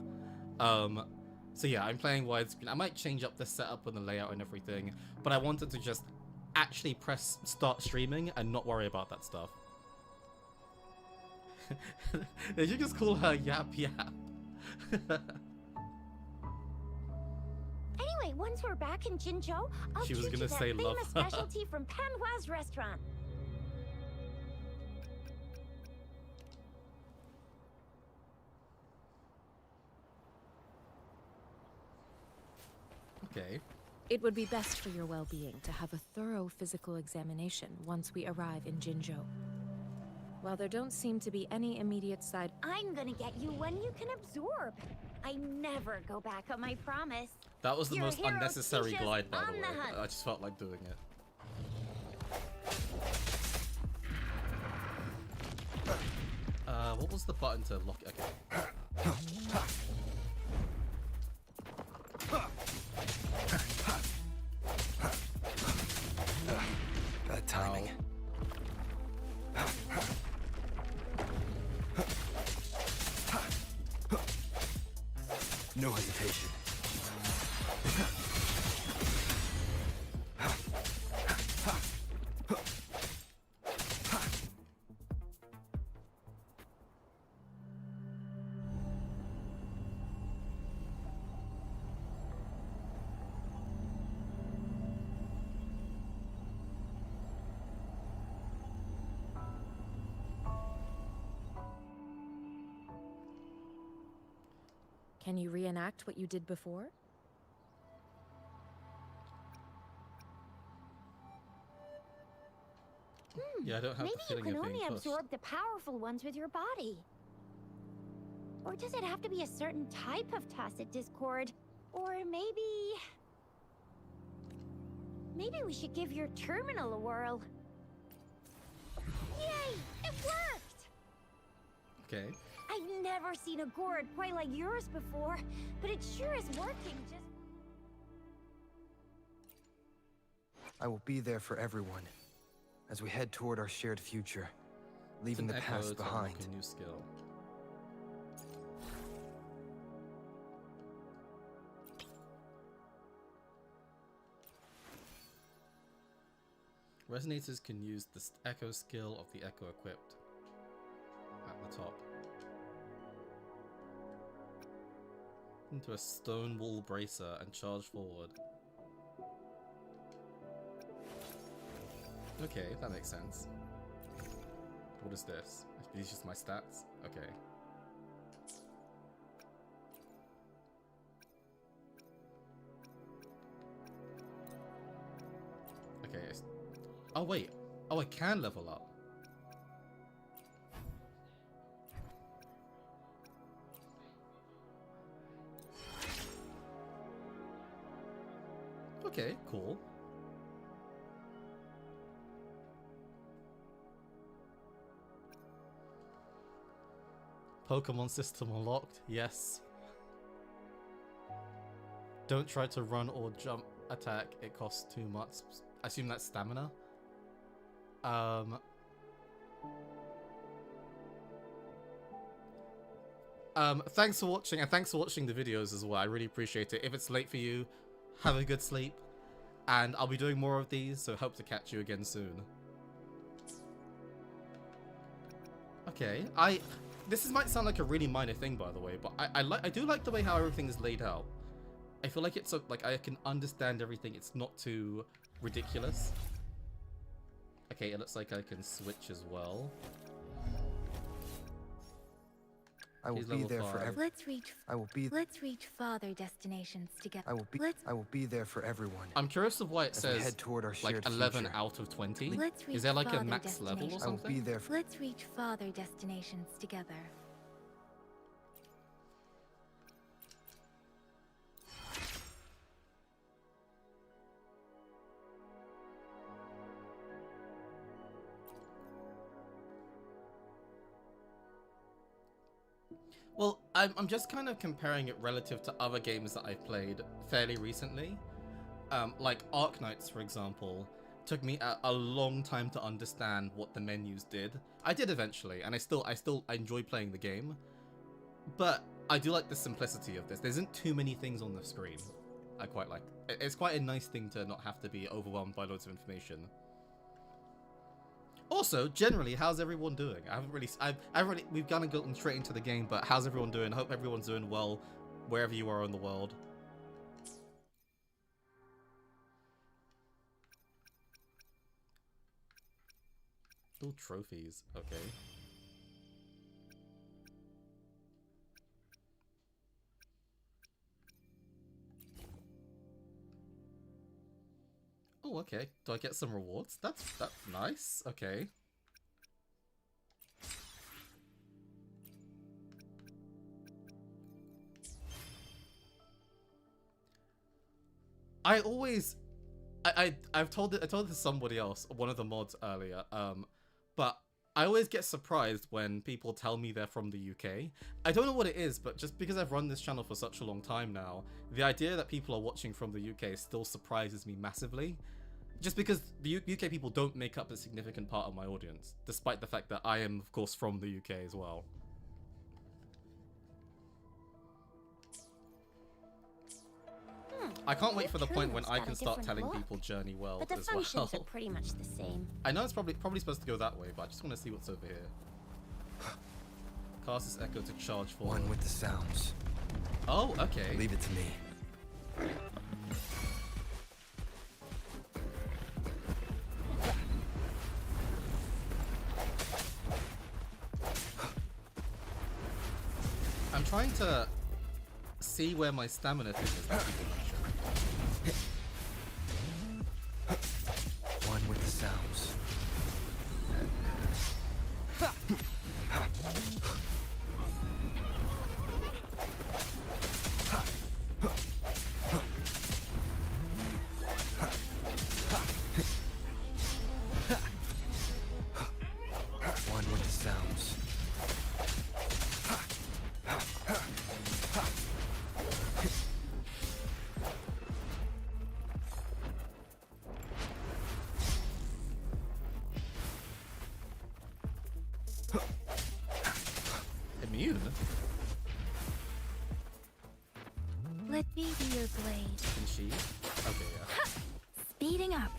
So yeah, I'm playing widescreen. I might change up the setup and the layout and everything, but I wanted to just actually press start streaming and not worry about that stuff. Did you just call her Yap Yap? Anyway, once we're back in Jinzhou, I'll She was teach gonna you that say love. famous specialty from Panhua's restaurant. Okay. It would be best for your well-being to have a thorough physical examination once we arrive in Jinzhou. While there don't seem to be any immediate side... I'm gonna get you one you can absorb. I never go back on my promise. That was the Your most hero unnecessary Tisha's glide, by on the way. the hunt. I just felt like doing it. What was the button to lock it? Okay. Bad timing. No hesitation. Can you reenact what you did before? Yeah, I don't have Maybe the you feeling can of being only pushed. absorb the powerful ones with your body. Or does it have to be a certain type of tacit discord? Or maybe... Maybe we should give your terminal a whirl. Yay! It worked! Okay. I've never seen a gourd quite like yours before, but it sure is working just... I will be there for everyone as we head toward our shared future, leaving the It's an echo past to behind. unlock a new skill. Resonators can use the echo skill of the echo equipped at the top. Into a stone wall bracer and charge forward. Okay, that makes sense. What is this? Are these just my stats? Okay. Okay. Oh wait. Oh, I can level up. Okay, cool. Pokemon system unlocked, yes. Don't try to run or jump attack, it costs too much. I assume that's stamina. Thanks for watching, and thanks for watching the videos as well. I really appreciate it. If it's late for you, have a good sleep. And I'll be doing more of these, so hope to catch you again soon. Okay, this might sound like a really minor thing, by the way, but I do like the way how everything is laid out. I feel like it's like I can understand everything. It's not too ridiculous. Okay, it looks like I can switch as well. I will She's be level there for 5. Let's reach farther destinations together. I will be there for everyone. I'm curious of why it As we says head toward our like shared 11 future. out of 20. Let's reach Is there like a farther max level or destinations. I will be something? there for Let's reach farther destinations together. Well, I'm just kind of comparing it relative to other games that I've played fairly recently. Like Arknights, for example, took me a long time to understand what the menus did. I did eventually, and I enjoy playing the game. But I do like the simplicity of this. There isn't too many things on the screen. I quite like. It's quite a nice thing to not have to be overwhelmed by loads of information. Also, generally, how's everyone doing? We've kind of gotten straight into the game, but how's everyone doing? Hope everyone's doing well, wherever you are in the world. Ooh, trophies. Okay. Oh, okay. Do I get some rewards? That's nice. Okay. I've told it to somebody else, one of the mods earlier. But I always get surprised when people tell me they're from the UK. I don't know what it is, but just because I've run this channel for such a long time now, the idea that people are watching from the UK still surprises me massively. Just because the UK people don't make up a significant part of my audience, despite the fact that I am, of course, from the UK as well. I can't wait for the point when I can start telling people Journey well But the as functions well. are pretty much the same. I know it's probably supposed to go that way, but I just want to see what's over here. Cast this echo to charge for. one with the sounds. Oh, okay. Leave it to me. I'm trying to see where my stamina thing is that people mentioned. One with the sounds. One with the sounds. Immune? Let me be your blade. Can she? Okay, yeah. Speeding up.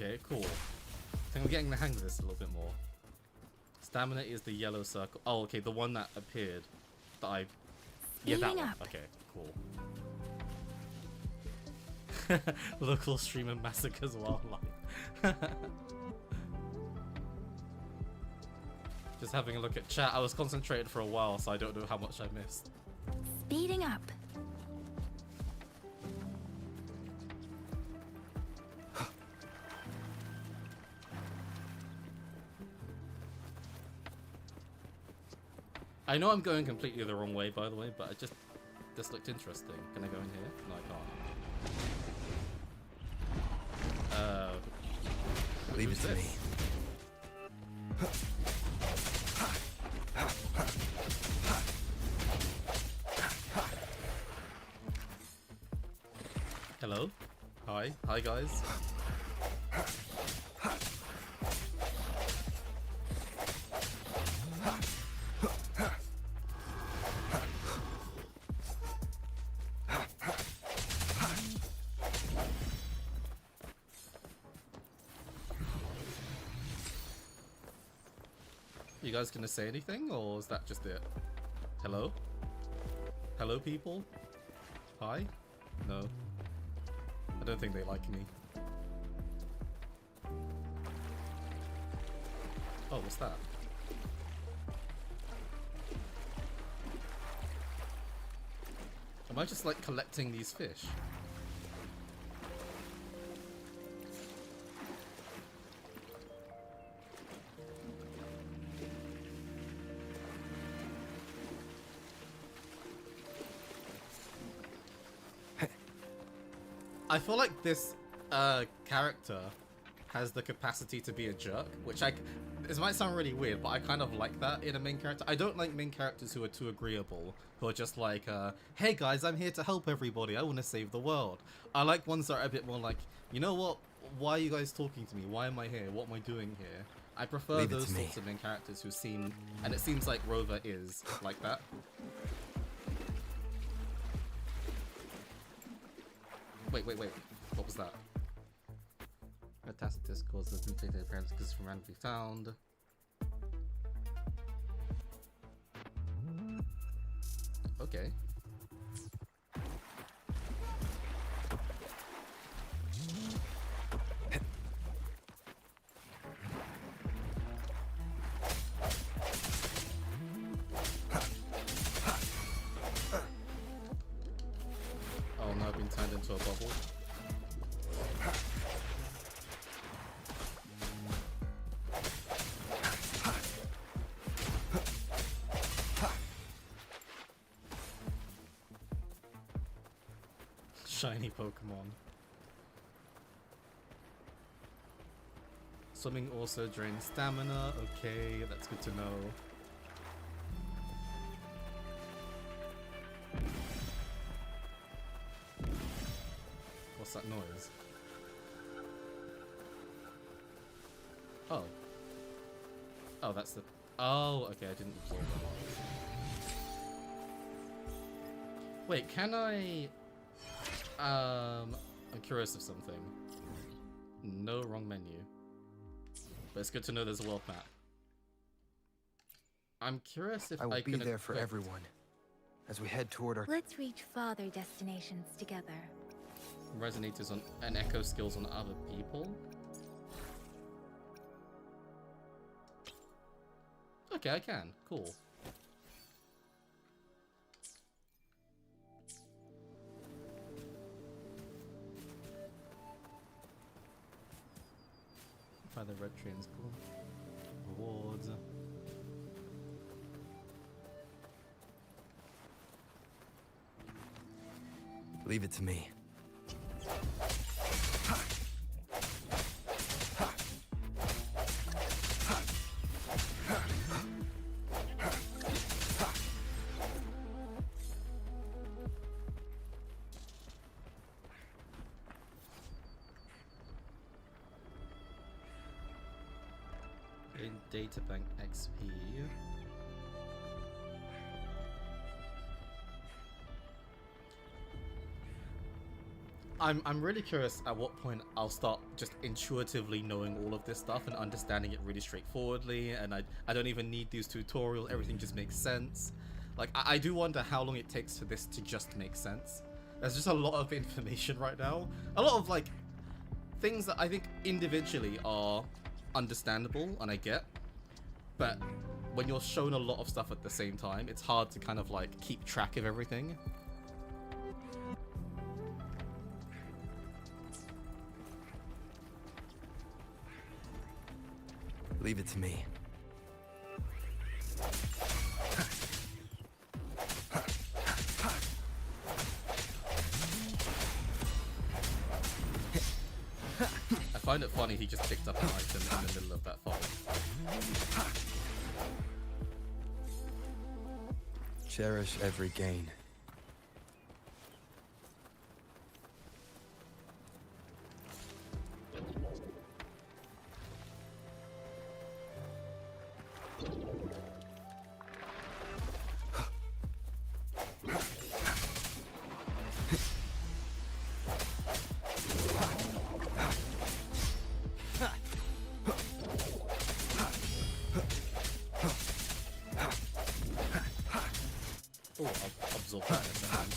Okay, cool. I think I'm getting the hang of this a little bit more. Stamina is the yellow circle. Oh, okay, the one that appeared. That I... Yeah, that Speeding one. up. Okay, cool. Local streamer massacres wildlife. Just having a look at chat. I was concentrated for a while, so I don't know how much I missed. Speeding up. I know I'm going completely the wrong way, by the way, but this looked interesting. Can I go in here? No, I can't. Leave it to me. Hello? Hi. Hi, guys. You guys gonna say anything, or is that just it? Hello? Hello, people? Hi? No. I don't think they like me. Oh, what's that? Am I just like collecting these fish? I feel like this character has the capacity to be a jerk, which this might sound really weird, but I kind of like that in a main character. I don't like main characters who are too agreeable, who are just like, hey guys, I'm here to help everybody, I want to save the world. I like ones that are a bit more like, you know what, why are you guys talking to me? Why am I here? What am I doing here? I prefer those sorts of main characters who seem, and it seems like Rover is like that. Wait, what was that? Fantastic discourse has been taken appearance because from randomly found. Okay. Oh no, I've been turned into a bubble. Shiny Pokemon. Swimming also drains stamina. Okay, that's good to know. What's that noise? Oh. Oh, that's the... Oh, okay, I didn't absorb that. Wait, can I... I'm curious of something. No, wrong menu. But it's good to know there's a world map. I'm curious if I will I be can there for equip everyone as we head toward our... Let's reach farther destinations together. resonators on and echo skills on other people. Okay, I can. Cool. By the red trains, cool. Rewards. Leave it to me. In databank XP. I'm really curious at what point I'll start just intuitively knowing all of this stuff and understanding it really straightforwardly, and I don't even need these tutorials, everything just makes sense. Like, I do wonder how long it takes for this to just make sense. There's just a lot of information right now. A lot of, like, things that I think individually are understandable and I get, but when you're shown a lot of stuff at the same time, it's hard to kind of, like, keep track of everything. Leave it to me. I find it funny he just picked up an item in the middle of that fight. Cherish every gain. Oh, I'll absorb that in a second.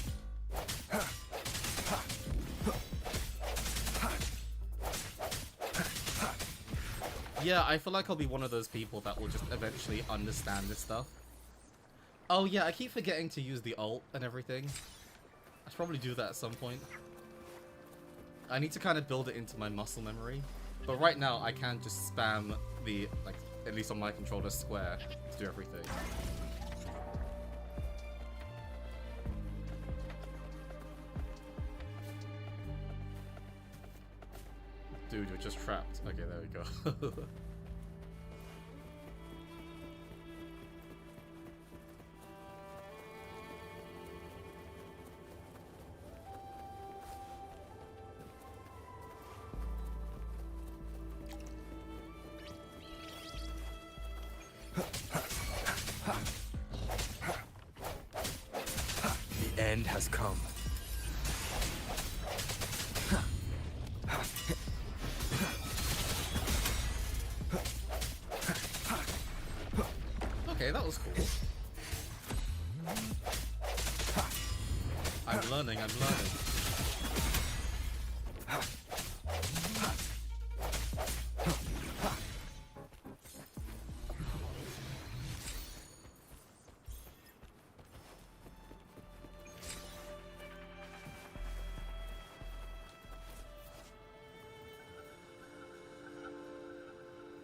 Yeah, I feel like I'll be one of those people that will just eventually understand this stuff. Oh yeah, I keep forgetting to use the ult and everything. I should probably do that at some point. I need to kind of build it into my muscle memory. But right now, I can just spam the, like, at least on my controller, square to do everything. Dude, you're just trapped. Okay, there we go. The end has come. Okay, that was cool. I'm learning, I'm learning.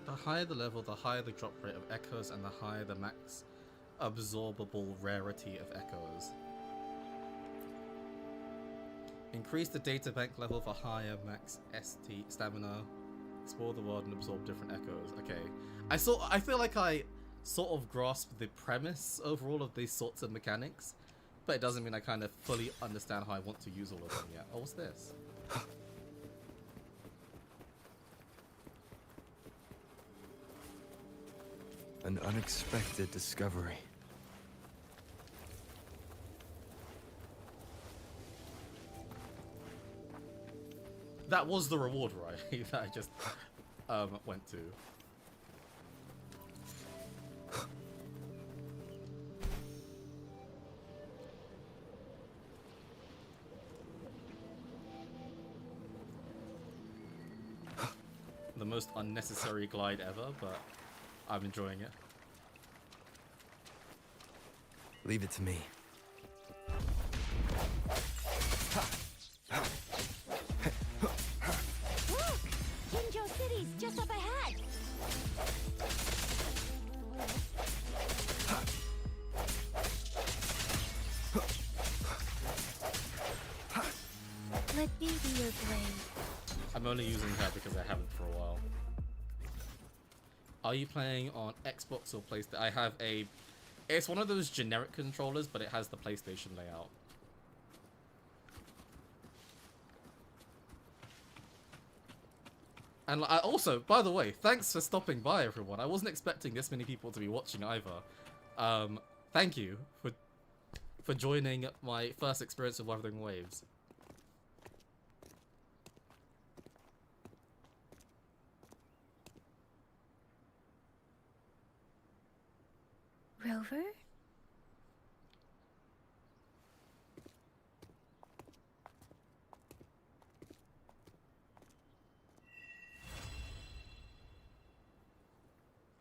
The higher the level, the higher the drop rate of echoes, and the higher the max absorbable rarity of echoes. Increase the data bank level for higher max ST stamina. Explore the world and absorb different echoes. Okay, I feel like I sort of grasp the premise over all of these sorts of mechanics, but it doesn't mean I kind of fully understand how I want to use all of them yet. Oh, what's this? An unexpected discovery. That was the reward, right? That I just went to. The most unnecessary glide ever, but I'm enjoying it. Leave it to me. Look! Jinzhou City's just up ahead! Let me be your blade. I'm only using her because I haven't for a while. Are you playing on Xbox or PlayStation? I have a... It's one of those generic controllers, but it has the PlayStation layout. And also, by the way, thanks for stopping by, everyone. I wasn't expecting this many people to be watching either. Thank you for joining my first experience of Wuthering Waves. Rover?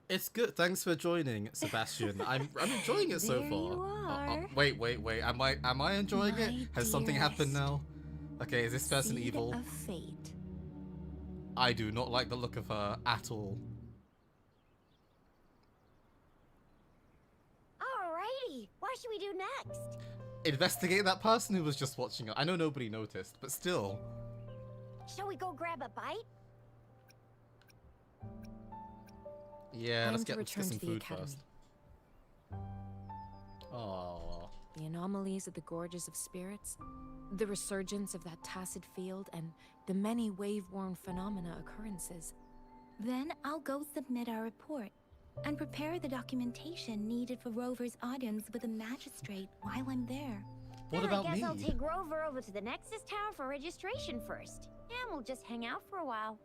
It's good. Thanks for joining, Sebastian. I'm enjoying it so There far. you are. Wait. Am I enjoying it? My Has something happened dearest. now? Okay, is this person Seed evil? of fate. I do not like the look of her at all. Alrighty, what should we do next? Investigate that person who was just watching it. I know nobody noticed, but still. Shall we go grab a bite? Yeah, Time let's to get return some to the food academy. first. Oh, The anomalies of the gorges of spirits, the resurgence of that tacit field, and the many wave-worn phenomena occurrences. Then I'll go submit our report and prepare the documentation needed for Rover's audience with the magistrate while I'm there. what Then about I guess me? I'll take Rover over to the Nexus Tower for registration first. And we'll just hang out for a while.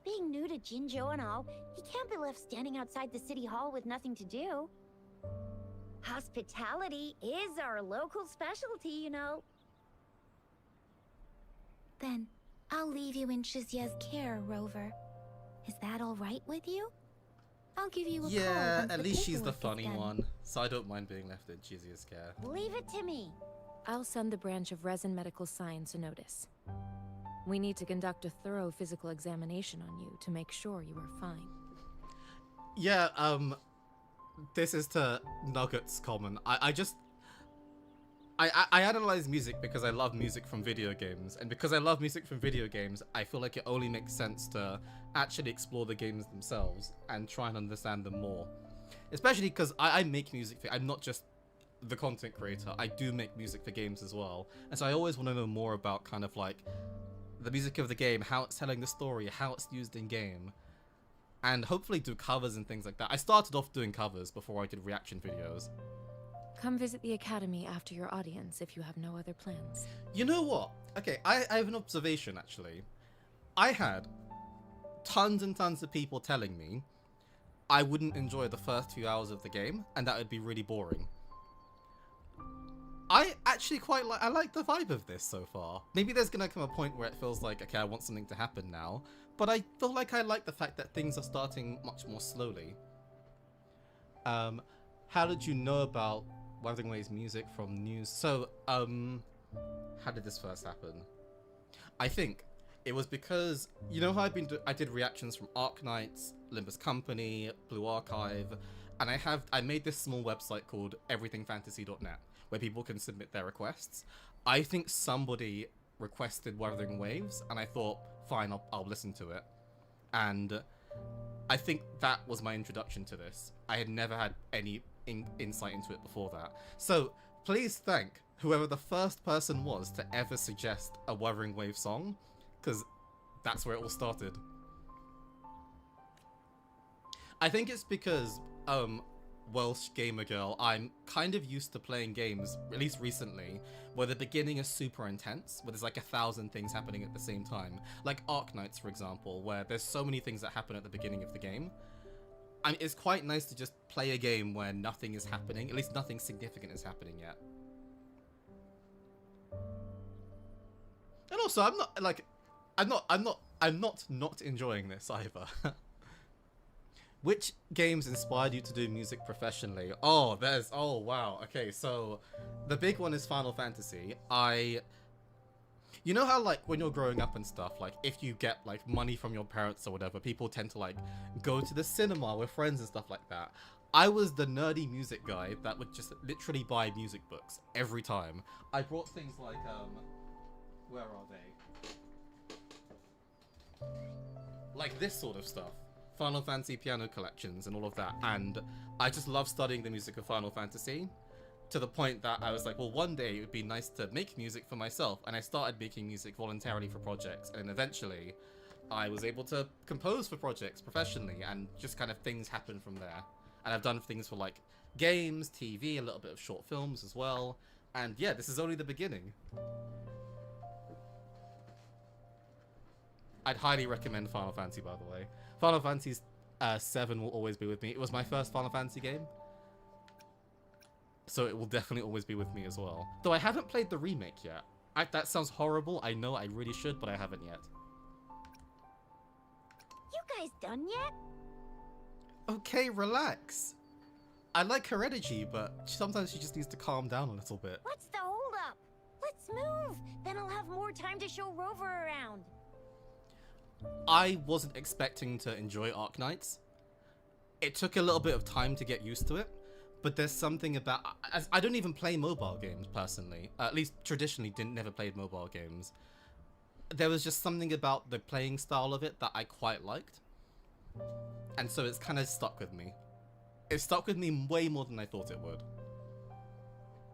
Being new to Jinzhou and all, he can't be left standing outside the city hall with nothing to do. Hospitality is our local specialty, you know. Then I'll leave you in Shizia's care, Rover. Is that all right with you? I'll give you a call. Yeah, once at least she's the paperwork is funny done. one, so I don't mind being left in Chizia's care. Leave it to me. I'll send the branch of Resin Medical Science a notice. We need to conduct a thorough physical examination on you to make sure you are fine. Yeah, this is to Nugget's comment. I analyze music because I love music from video games, and because I love music from video games, I feel like it only makes sense to actually explore the games themselves and try and understand them more. Especially because I make music, I'm not just the content creator, I do make music for games as well, and so I always want to know more about kind of like the music of the game, how it's telling the story, how it's used in game, and hopefully do covers and things like that. I started off doing covers before I did reaction videos. Come visit the Academy after your audience if you have no other plans. You know what? Okay, I have an observation actually. I had tons and tons of people telling me I wouldn't enjoy the first few hours of the game and that would be really boring. I actually quite like, I like the vibe of this so far. Maybe there's gonna come a point where it feels like, okay, I want something to happen now, but I feel like I like the fact that things are starting much more slowly. How did you know about Wuthering Waves music from news? So, how did this first happen? I think it was because, you know how I did reactions from Arknights, Limbus Company, Blue Archive, and I made this small website called everythingfantasy.net where people can submit their requests. I think somebody requested Wuthering Waves, and I thought, fine, I'll listen to it. And I think that was my introduction to this. I had never had any insight into it before that. So please thank whoever the first person was to ever suggest a Wuthering Waves song, because that's where it all started. I think it's because, Welsh gamer girl, I'm kind of used to playing games, at least recently, where the beginning is super intense, where there's like 1,000 things happening at the same time. Like Arknights, for example, where there's so many things that happen at the beginning of the game. It's quite nice to just play a game where nothing is happening, at least nothing significant is happening yet. And also, I'm not enjoying this either. Which games inspired you to do music professionally? Oh, wow. Okay, so the big one is Final Fantasy. You know how, like, when you're growing up and stuff, like, if you get, like, money from your parents or whatever, people tend to, like, go to the cinema with friends and stuff like that. I was the nerdy music guy that would just literally buy music books every time. I brought things like, where are they? Like this sort of stuff. Final Fantasy piano collections and all of that, and I just love studying the music of Final Fantasy to the point that I was like, well, one day it would be nice to make music for myself, and I started making music voluntarily for projects, and eventually I was able to compose for projects professionally, and just kind of things happen from there. And I've done things for like games, TV, a little bit of short films as well, and yeah, this is only the beginning. I'd highly recommend Final Fantasy, by the way. Final Fantasy 7 will always be with me. It was my first Final Fantasy game, so it will definitely always be with me as well. Though I haven't played the remake yet. That sounds horrible. I know I really should, but I haven't yet. You guys done yet? Okay, relax. I like her energy, but sometimes she just needs to calm down a little bit. What's the holdup? Let's move. Then I'll have more time to show Rover around. I wasn't expecting to enjoy Arknights. It took a little bit of time to get used to it, but there's something about... I don't even play mobile games, personally. At least traditionally never played mobile games. There was just something about the playing style of it that I quite liked. And so it's kind of stuck with me. It stuck with me way more than I thought it would.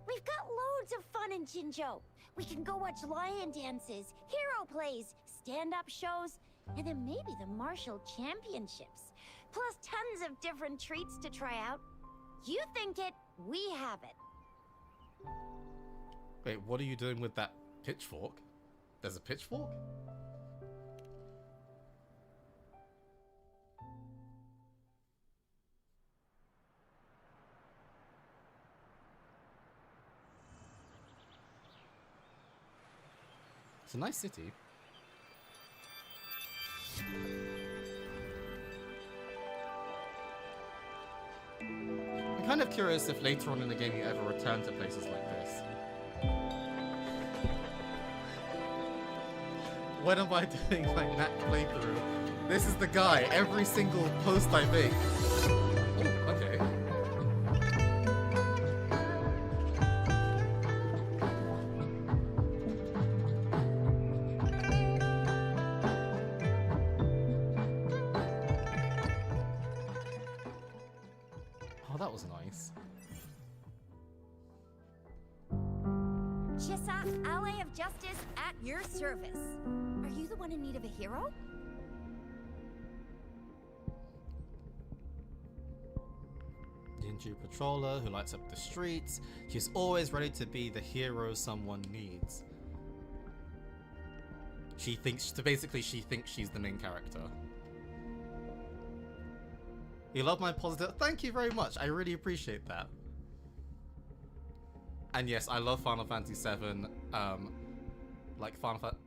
We've got loads of fun in Jinzhou. We can go watch lion dances, hero plays, stand-up shows, and then maybe the martial championships. Plus tons of different treats to try out. You think it, we have it. Wait, what are you doing with that pitchfork? There's a pitchfork? It's a nice city. I'm kind of curious if later on in the game you ever return to places like this. When am I doing my Knack playthrough? This is the guy. Every single post I make. Oh, okay. Oh, that was nice. Chissa, ally of justice, at your service. Are you the one in need of a hero? Ninja patroller who lights up the streets. She's always ready to be the hero someone needs. She thinks she's the main character. You love my positive. Thank you very much. I really appreciate that. And yes, I love Final Fantasy VII. Like Final Fantasy.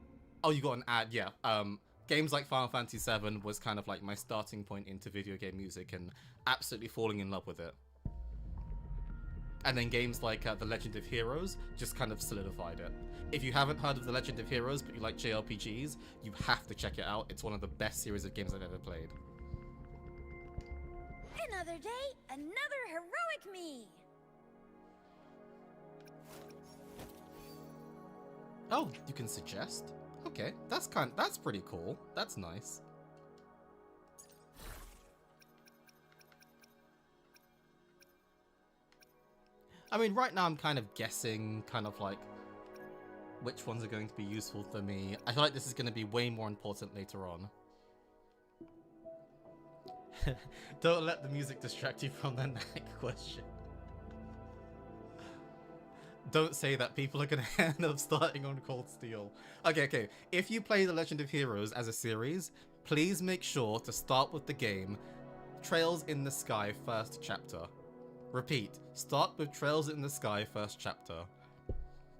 Oh, you got an ad, yeah. Games like Final Fantasy VII was kind of like my starting point into video game music and absolutely falling in love with it. And then games like The Legend of Heroes just kind of solidified it. If you haven't heard of The Legend of Heroes but you like JRPGs, you have to check it out. It's one of the best series of games I've ever played. Another day, another heroic me. Oh, you can suggest? Okay, that's pretty cool. That's nice. I mean, right now I'm kind of guessing, kind of like, which ones are going to be useful for me. I feel like this is going to be way more important later on. Don't let the music distract you from the Knack question. Don't say that, people are going to end up starting on Cold Steel. Okay. If you play The Legend of Heroes as a series, please make sure to start with the game Trails in the Sky first chapter. Repeat, start with Trails in the Sky first chapter.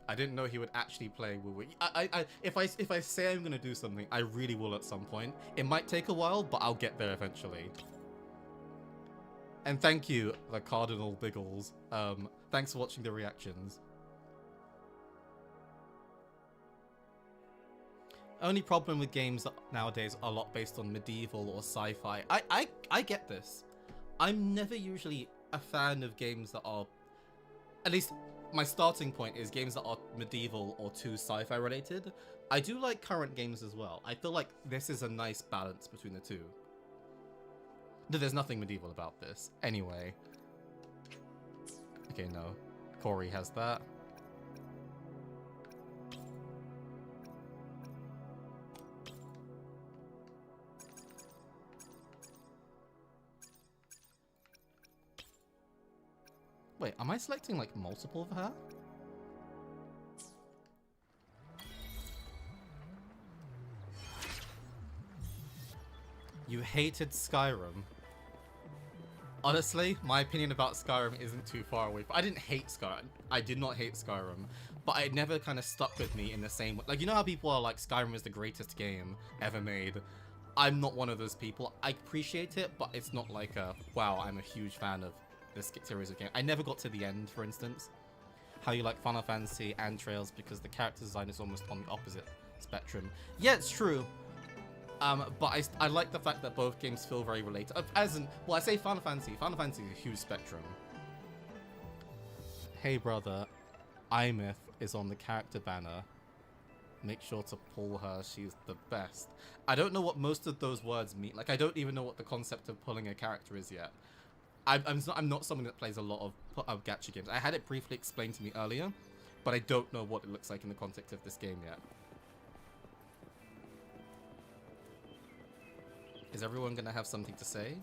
I didn't know he would actually play Woo. If I say I'm going to do something, I really will at some point. It might take a while, but I'll get there eventually. And thank you, the Cardinal Biggles. Thanks for watching the reactions. Only problem with games nowadays are a lot based on medieval or sci-fi. I get this. I'm never usually a fan of games that are... At least my starting point is games that are medieval or too sci-fi related. I do like current games as well. I feel like this is a nice balance between the two. There's nothing medieval about this. Anyway. Okay, no. Corey has that. Wait, am I selecting like multiple of her? You hated Skyrim. Honestly, my opinion about Skyrim isn't too far away. But I didn't hate Skyrim. I did not hate Skyrim. But it never kind of stuck with me in the same way. Like, you know how people are like, Skyrim is the greatest game ever made? I'm not one of those people. I appreciate it, but it's not like a, wow, I'm a huge fan of this series of games. I never got to the end, for instance. How you like Final Fantasy and Trails because the character design is almost on the opposite spectrum. Yeah, it's true. But I like the fact that both games feel very related. As in, well, I say Final Fantasy. Final Fantasy is a huge spectrum. Hey brother, Imith is on the character banner. Make sure to pull her, she's the best. I don't know what most of those words mean. Like, I don't even know what the concept of pulling a character is yet. I'm not someone that plays a lot of gacha games. I had it briefly explained to me earlier, but I don't know what it looks like in the context of this game yet. Is everyone gonna have something to say?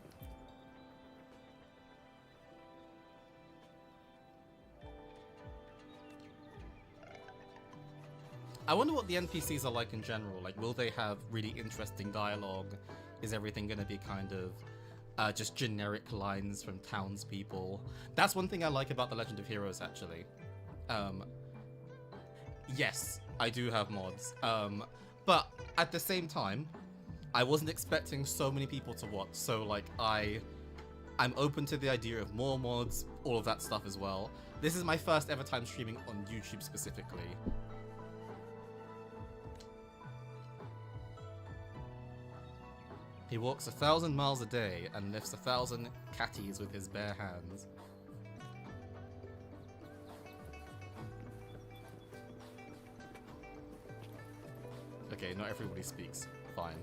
I wonder what the NPCs are like in general. Like, will they have really interesting dialogue? Is everything gonna be kind of just generic lines from townspeople? That's one thing I like about The Legend of Heroes, actually. Yes, I do have mods. But at the same time, I wasn't expecting so many people to watch. So like I'm open to the idea of more mods, all of that stuff as well. This is my first ever time streaming on YouTube specifically. He walks 1,000 miles a day and lifts 1,000 catties with his bare hands. Okay, not everybody speaks. Fine.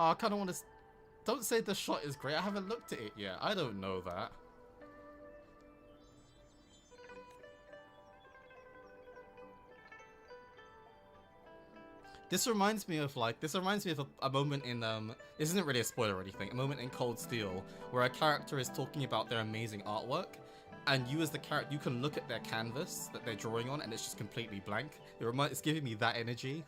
Oh, I kind of want to... Don't say the shot is great. I haven't looked at it yet. I don't know that. This reminds me of a moment in this isn't really a spoiler or anything, a moment in Cold Steel where a character is talking about their amazing artwork, and you as the character, you can look at their canvas that they're drawing on and it's just completely blank. It's giving me that energy.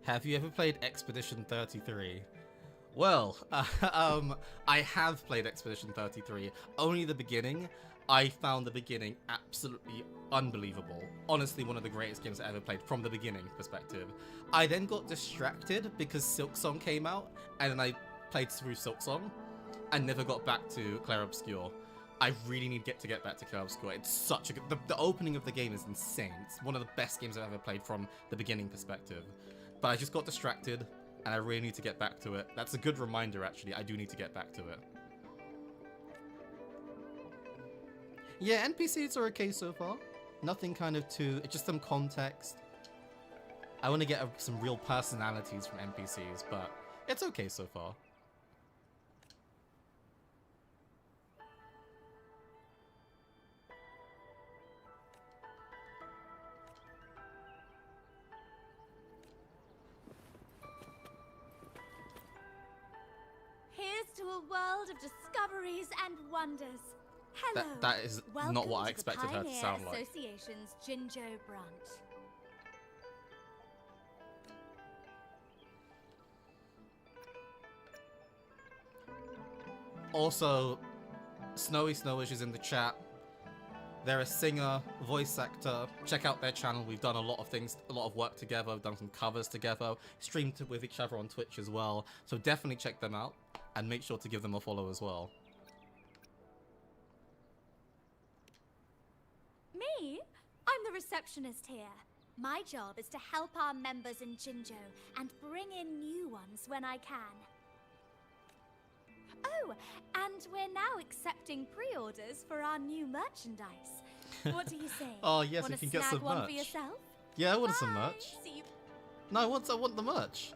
Have you ever played Expedition 33? Well, I have played Expedition 33. Only the beginning. I found the beginning absolutely unbelievable. Honestly, one of the greatest games I ever played from the beginning perspective. I then got distracted because Silksong came out, and then I played through Silksong and never got back to Clair Obscur. I really need to get back to Clair Obscur. It's such a good... The opening of the game is insane. It's one of the best games I've ever played from the beginning perspective. But I just got distracted, and I really need to get back to it. That's a good reminder, actually. I do need to get back to it. Yeah, NPCs are okay so far. Nothing kind of too... Just some context. I want to get some real personalities from NPCs, but it's okay so far. Here's to a world of discoveries and wonders. Hello. That is Welcome not what I to expected the her to Pioneer sound like. Association's Jinzhou branch. Also, Snowy Snowish is in the chat. They're a singer, voice actor. Check out their channel. We've done a lot of things, a lot of work together. We've done some covers together. Streamed with each other on Twitch as well. So definitely check them out and make sure to give them a follow as well. Me? I'm the receptionist here. My job is to help our members in Jinzhou and bring in new ones when I can. Oh, and we're now accepting pre-orders for our new merchandise. What do you say? Oh yes, Wanna we can get snag some one merch. for yourself? Yeah, I want some Bye. merch. See you. No, I want the merch.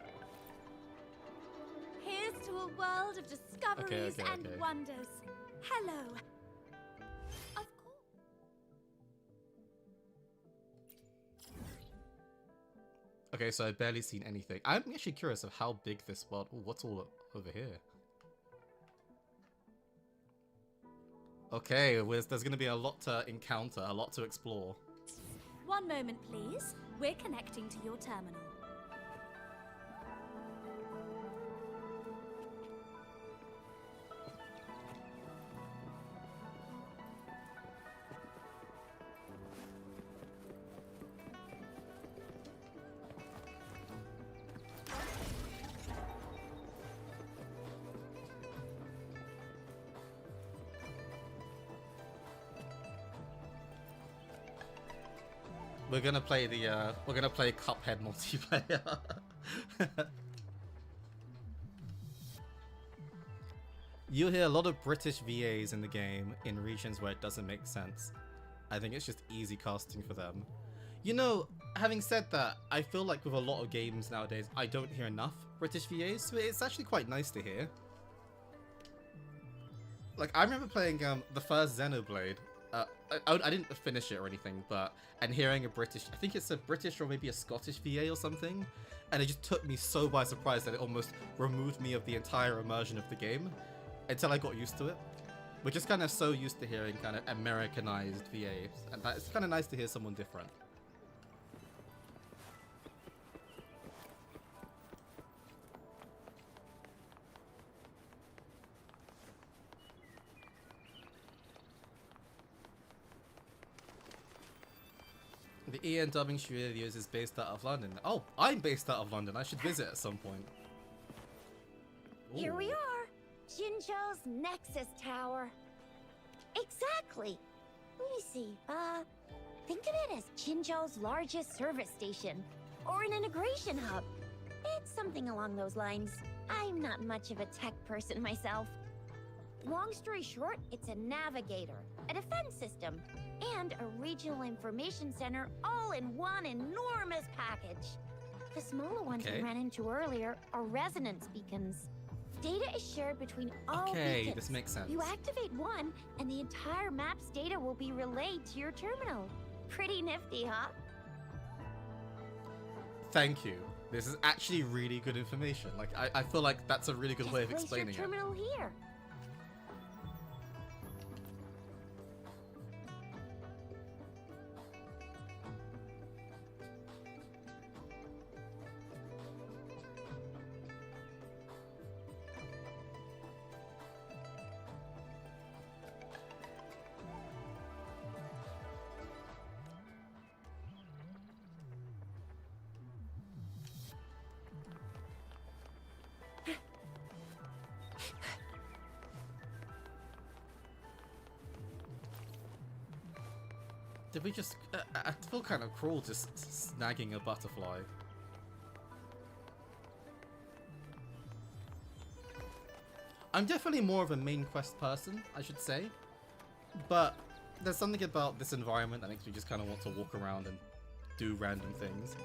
Here's to a world of discoveries and okay. wonders. Hello. Of course. Okay, so I've barely seen anything. I'm actually curious of how big this world... Ooh, what's all over here? Okay, there's going to be a lot to encounter, a lot to explore. One moment, please. We're connecting to your terminal. We're gonna play the we're gonna play Cuphead multiplayer. You'll hear a lot of British VAs in the game in regions where it doesn't make sense. I think it's just easy casting for them. You know, having said that, I feel like with a lot of games nowadays, I don't hear enough British VAs, so it's actually quite nice to hear. Like, I remember playing the first Xenoblade. I didn't finish it or anything, and hearing a British, I think it's a British or maybe a Scottish VA or something, and it just took me so by surprise that it almost removed me of the entire immersion of the game until I got used to it. We're just kind of so used to hearing kind of Americanized VAs, and it's kind of nice to hear someone different. The EN dubbing studios is based out of London. Oh, I'm based out of London. I should visit at some point. Here we Ooh. are, Jinzhou's Nexus Tower. Exactly. Let me see. Think of it as Jinzhou's largest service station, or an integration hub. It's something along those lines. I'm not much of a tech person myself. Long story short, it's a navigator, a defense system, and a regional information center all in one enormous package. The smaller ones we ran into earlier are resonance beacons. Data is shared between all beacons. This makes sense. You activate one, and the entire map's data will be relayed to your terminal. Pretty nifty, huh? Thank you. This is actually really good information. Like, I feel like that's a really good way of explaining Place your terminal here. Did we just... I feel kind of cruel just snagging a butterfly. I'm definitely more of a main quest person, I should say. But there's something about this environment that makes me just kind of want to walk around and do random things.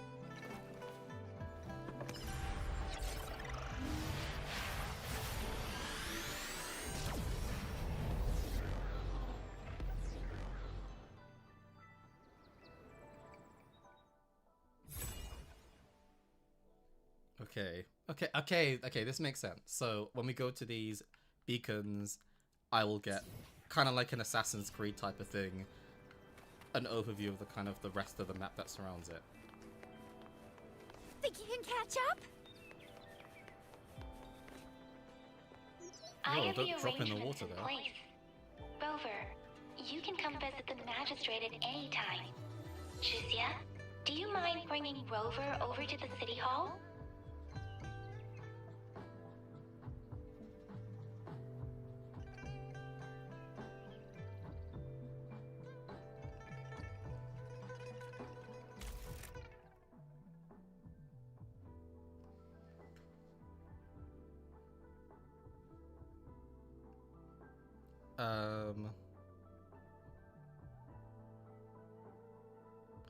Okay, this makes sense. So when we go to these beacons, I will get kind of like an Assassin's Creed type of thing, an overview of the kind of the rest of the map that surrounds it. Think you can catch up? Oh, don't drop in the water though. Rover, you can come visit the magistrate at any time. Shuzia, do you mind bringing Rover over to the city hall?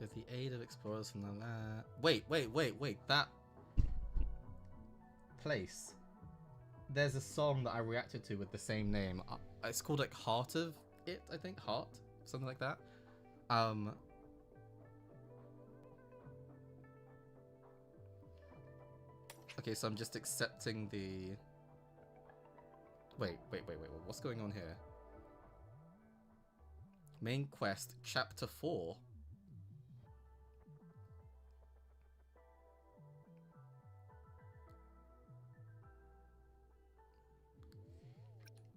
With the aid of explorers from the land. Wait, that place. There's a song that I reacted to with the same name. It's called like Heart of It, I think. Heart? Something like that. Okay, so I'm just accepting the... Wait, what's going on here? Main quest, chapter 4.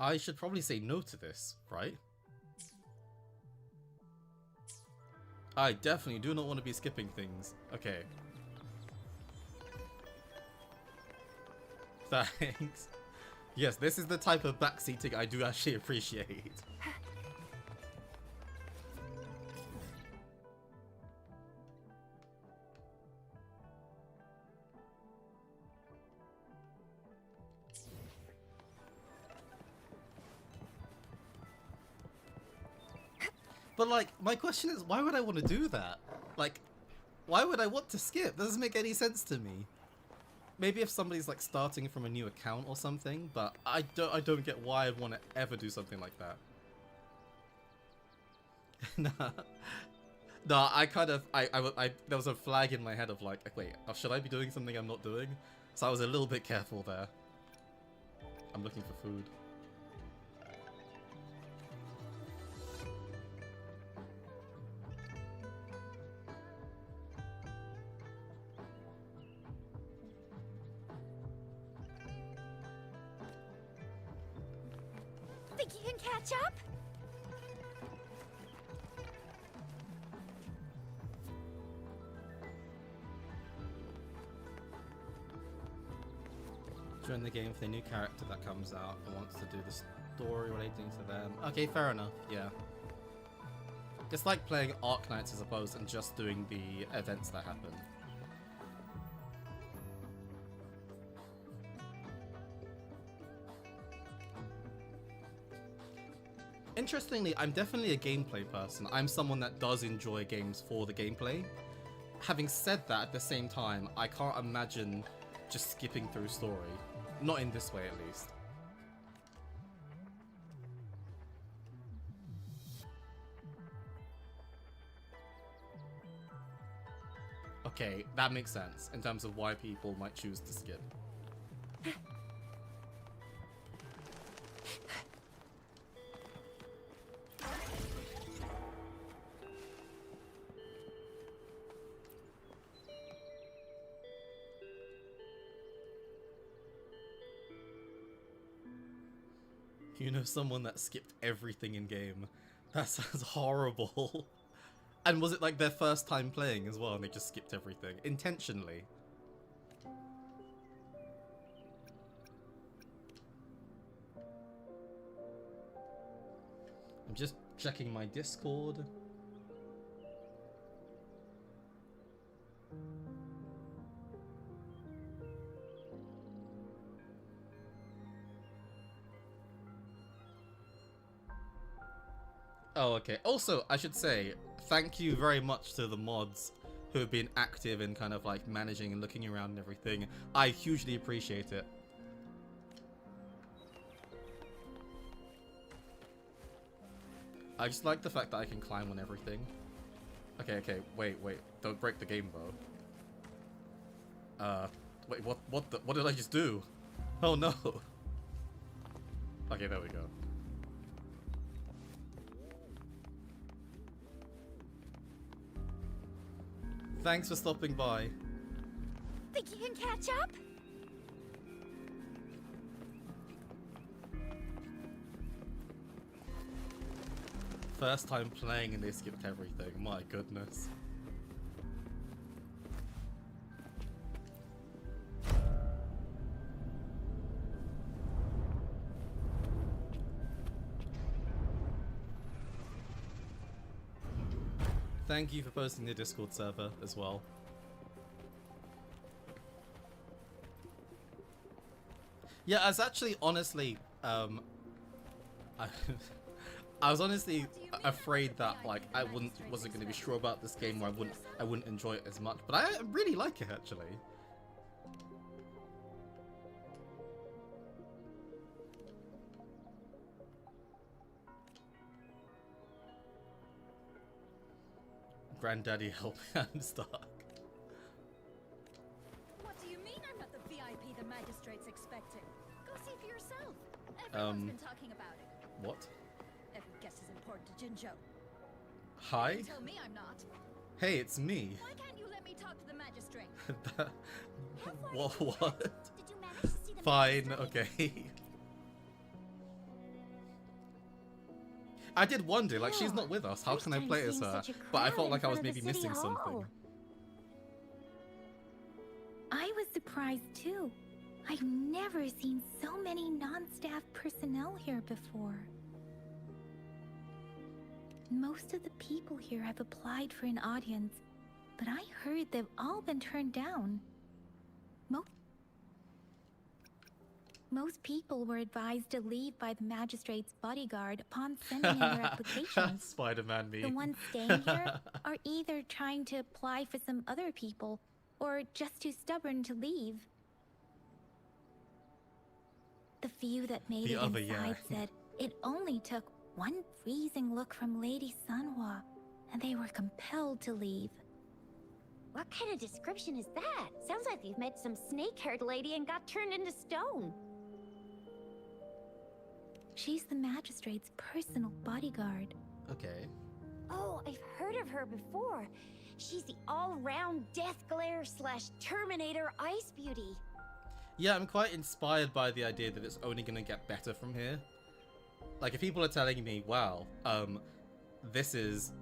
I should probably say no to this, right? I definitely do not want to be skipping things. Okay. Thanks. Yes, this is the type of backseating I do actually appreciate. But like, my question is, why would I want to do that? Like, why would I want to skip? That doesn't make any sense to me. Maybe if somebody's like starting from a new account or something, but I don't get why I'd want to ever do something like that. Nah. No, I kind of, there was a flag in my head of like, wait, should I be doing something I'm not doing? So I was a little bit careful there. I'm looking for food. Think you can catch up? Join the game for the new character that comes out and wants to do the story relating to them. Okay, fair enough, yeah. It's like playing Arc Knights, I suppose, and just doing the events that happen. Interestingly, I'm definitely a gameplay person. I'm someone that does enjoy games for the gameplay. Having said that, at the same time, I can't imagine just skipping through story. Not in this way, at least. Okay, that makes sense in terms of why people might choose to skip. You know someone that skipped everything in game. That sounds horrible. And was it like their first time playing as well and they just skipped everything? Intentionally? I'm just checking my Discord. Oh, okay. Also, I should say, thank you very much to the mods who have been active in kind of like managing and looking around and everything. I hugely appreciate it. I just like the fact that I can climb on everything. Okay, wait. Don't break the game, though. Wait, what did I just do? Oh, no. Okay, there we go. Thanks for stopping by. Think you can catch up? First time playing and they skipped everything. My goodness. Thank you for posting the Discord server as well. Yeah, I was actually honestly, I was honestly afraid that like I wasn't going to be sure about this game, or I wouldn't enjoy it as much. But I really like it actually. Granddaddy, help me, I'm stuck. What do you mean I'm not the VIP the magistrate's expecting? Go see for yourself. Everyone's been talking about it. What? Every guess is important to Jinzhou. Hi? You tell me I'm not. Hey, it's me. Why can't you let me talk to the magistrate? What? Did you manage to see the Fine, magistrate? okay. I did wonder, like, she's not with us. How First can I time play as seeing her? such a But I crowd felt in like I was front of the maybe city missing something. hall. I was surprised too. I've never seen so many non-staff personnel here before. Most of the people here have applied for an audience, but I heard they've all been turned down. Most people were advised to leave by the magistrate's bodyguard upon sending in their applications. Spider-Man me. The ones staying here are either trying to apply for some other people or just too stubborn to leave. The few that made The it other, inside yeah. said it only took one freezing look from Lady Sanhua, and they were compelled to leave. What kind of description is that? Sounds like you've met some snake-haired lady and got turned into stone. She's the magistrate's personal bodyguard. Okay. Oh, I've heard of her before. She's the all-round Death Glare / Terminator Ice Beauty. Yeah, I'm quite inspired by the idea that it's only gonna get better from here. Like, if people are telling me, wow, this is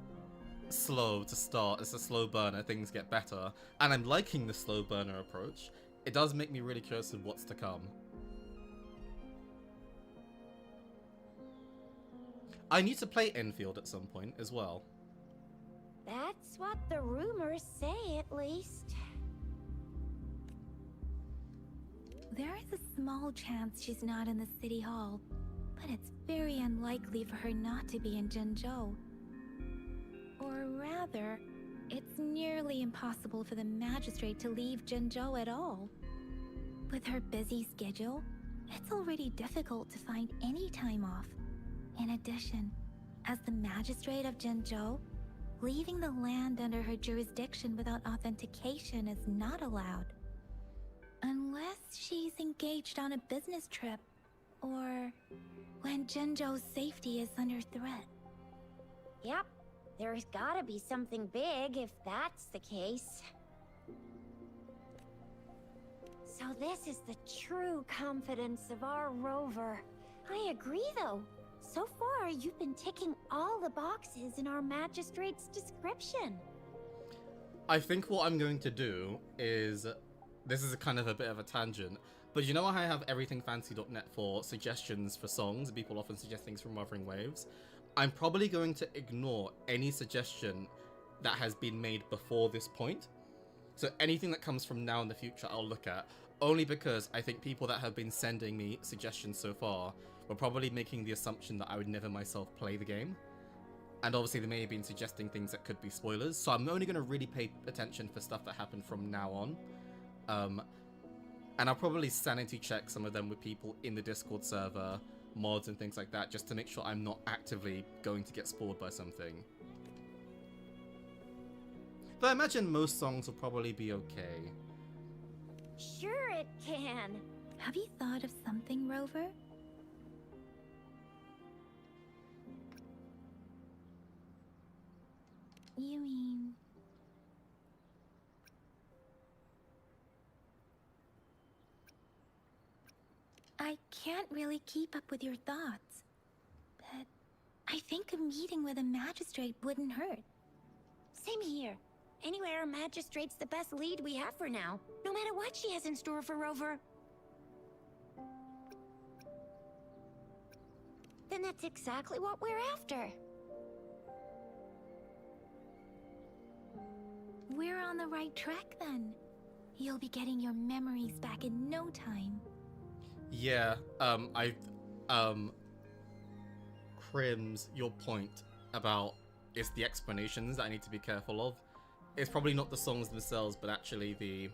slow to start, it's a slow burner, things get better, and I'm liking the slow burner approach, it does make me really curious of what's to come. I need to play Enfield at some point as well. That's what the rumors say, at least. There is a small chance she's not in the city hall, but it's very unlikely for her not to be in Jinzhou. Or rather, it's nearly impossible for the magistrate to leave Jinzhou at all. With her busy schedule, it's already difficult to find any time off. In addition, as the magistrate of Jinzhou, leaving the land under her jurisdiction without authentication is not allowed. Unless she's engaged on a business trip, or when Jinzhou's safety is under threat. Yep, there's gotta be something big if that's the case. So this is the true confidence of our rover. I agree, though. So far, you've been ticking all the boxes in our magistrate's description. I think what I'm going to do is, this is a kind of a bit of a tangent, but you know how I have everythingfancy.net for suggestions for songs, people often suggest things from Wuthering Waves? I'm probably going to ignore any suggestion that has been made before this point. So anything that comes from now in the future I'll look at, only because I think people that have been sending me suggestions so far were probably making the assumption that I would never myself play the game. And obviously they may have been suggesting things that could be spoilers, so I'm only going to really pay attention for stuff that happened from now on. And I'll probably sanity check some of them with people in the Discord server, mods and things like that, just to make sure I'm not actively going to get spoiled by something. But I imagine most songs will probably be okay. Sure it can. Have you thought of something, Rover? You mean... I can't really keep up with your thoughts, but I think a meeting with a magistrate wouldn't hurt. Same here. Anyway, our magistrate's the best lead we have for now, no matter what she has in store for Rover. Then that's exactly what we're after. We're on the right track then. You'll be getting your memories back in no time. Yeah, Crims, your point about it's the explanations that I need to be careful of. It's probably not the songs themselves, but actually the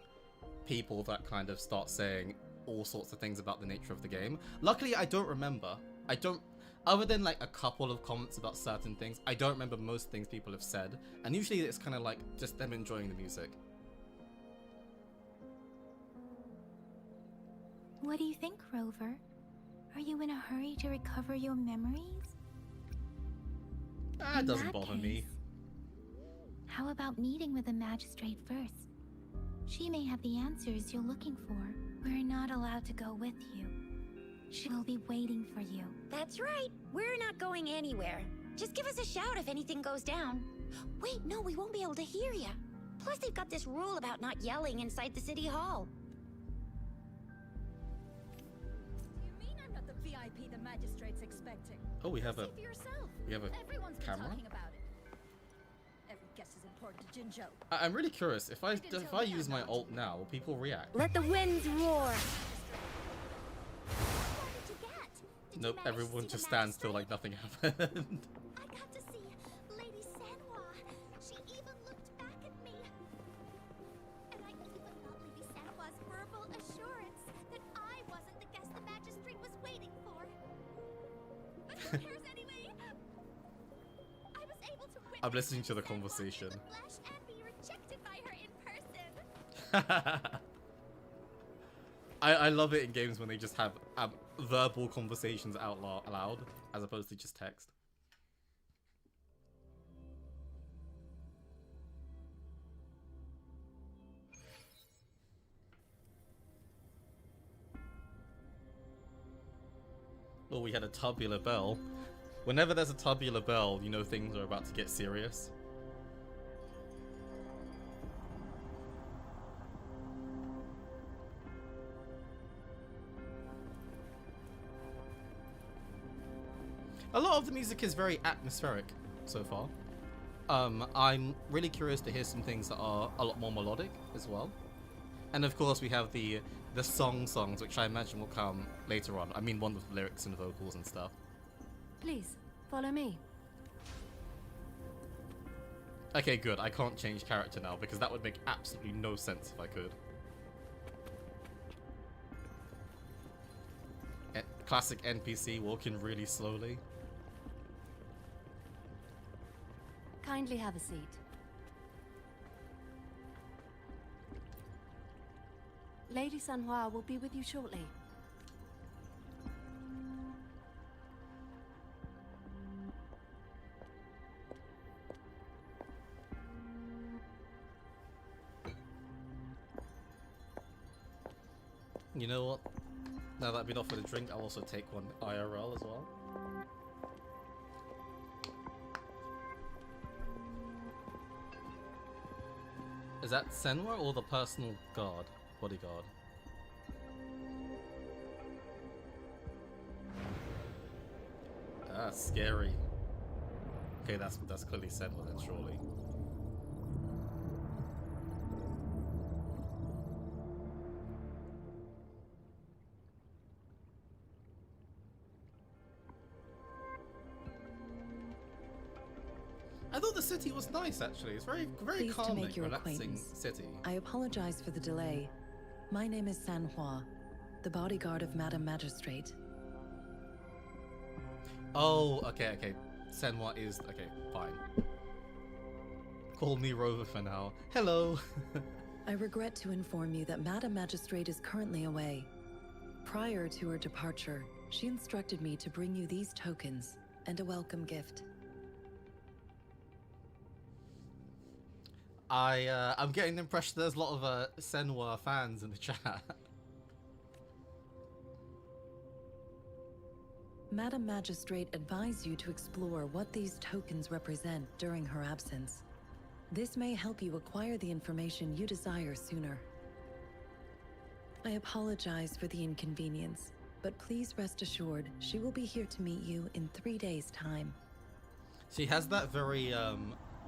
people that kind of start saying all sorts of things about the nature of the game. Luckily, I don't remember. Other than like a couple of comments about certain things, I don't remember most things people have said. And usually it's kind of like just them enjoying the music. What do you think, Rover? Are you in a hurry to recover your memories? That In doesn't that bother me. case, how about meeting with the magistrate first? She may have the answers you're looking for. We're not allowed to go with you. She'll be waiting for you. That's right. We're not going anywhere. Just give us a shout if anything goes down. Wait, no, we won't be able to hear you. Plus, they've got this rule about not yelling inside the city hall. You mean I'm not the VIP the magistrate's expecting? Oh, we have a See for yourself. Everyone's been camera? talking about it. Every guess is important to Jinzhou. I'm really curious. If I didn't tell me use my about ult now, will people react? Let the winds roar. Did Nope, you manage to everyone see just the stands still magistrate? like nothing happened. I got to see Lady Sanwa. She even looked back at me. And I even got Lady Sanwa's verbal assurance that I wasn't the guest the magistrate was waiting for. But who cares anyway? I was able to witness I'm listening to the Sanwa conversation. in the flesh and be rejected by her in person. I love it in games when they just have verbal conversations out loud as opposed to just text. Oh, we had a tubular bell. Whenever there's a tubular bell, you know things are about to get serious. A lot of the music is very atmospheric so far. I'm really curious to hear some things that are a lot more melodic as well. And of course we have the songs, which I imagine will come later on. I mean, one with lyrics and vocals and stuff. Please, follow me. Okay, good. I can't change character now because that would make absolutely no sense if I could. Classic NPC walking really slowly. Kindly have a seat. Lady Sanhua will be with you shortly. You know what? Now that I've been offered a drink, I'll also take one IRL as well. Is that Senwa or the personal guard? Bodyguard? Ah, scary. Okay, that's clearly Senwa then, surely. I thought the city was nice, actually. It's very Pleased to calming, make your relaxing acquaintance. city. I apologize for the delay. My name is Sanhua, the bodyguard of Madam Magistrate. Oh, okay. Senwa is... okay, fine. Call me Rover for now. Hello! I regret to inform you that Madam Magistrate is currently away. Prior to her departure, she instructed me to bring you these tokens and a welcome gift. I'm getting the impression there's a lot of Senwa fans in the chat. Madam Magistrate advised you to explore what these tokens represent during her absence. This may help you acquire the information you desire sooner. I apologize for the inconvenience, but please rest assured she will be here to meet you in 3 days' time. She has that very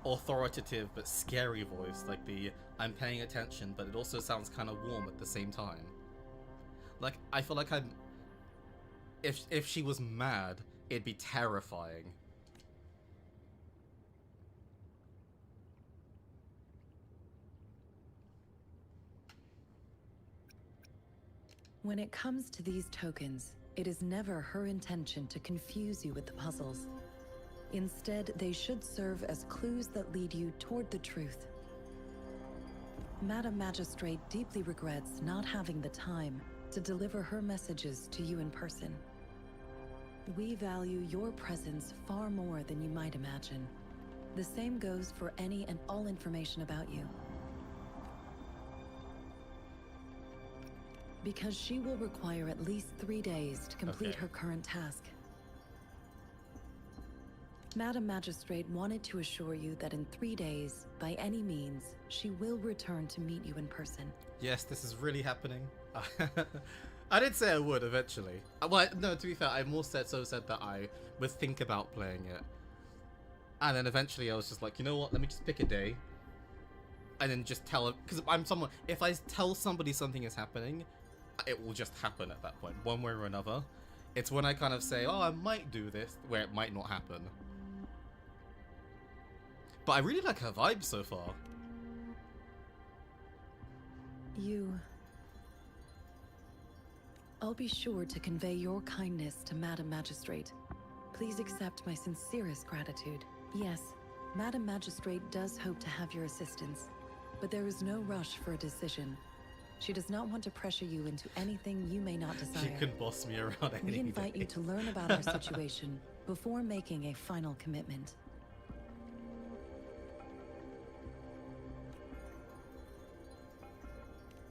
authoritative but scary voice, like the I'm paying attention, but it also sounds kind of warm at the same time. Like, I feel like I'm... If she was mad, it'd be terrifying. When it comes to these tokens, it is never her intention to confuse you with the puzzles. Instead, they should serve as clues that lead you toward the truth. Madam Magistrate deeply regrets not having the time to deliver her messages to you in person. We value your presence far more than you might imagine. The same goes for any and all information about you. Because she will require at least 3 days to complete her current task. Madam Magistrate wanted to assure you that in 3 days, by any means, she will return to meet you in person. Yes, this is really happening. I did say I would eventually. Well, no, to be fair, I more said that I would think about playing it. And then eventually I was just like, you know what, let me just pick a day. And then just tell her, because I'm someone, if I tell somebody something is happening, it will just happen at that point, one way or another. It's when I kind of say, oh, I might do this, where it might not happen. But I really like her vibe so far. I'll be sure to convey your kindness to Madam Magistrate. Please accept my sincerest gratitude. Yes, Madam Magistrate does hope to have your assistance, but there is no rush for a decision. She does not want to pressure you into anything you may not desire. She can boss me around any We invite day. you to learn about our situation before making a final commitment.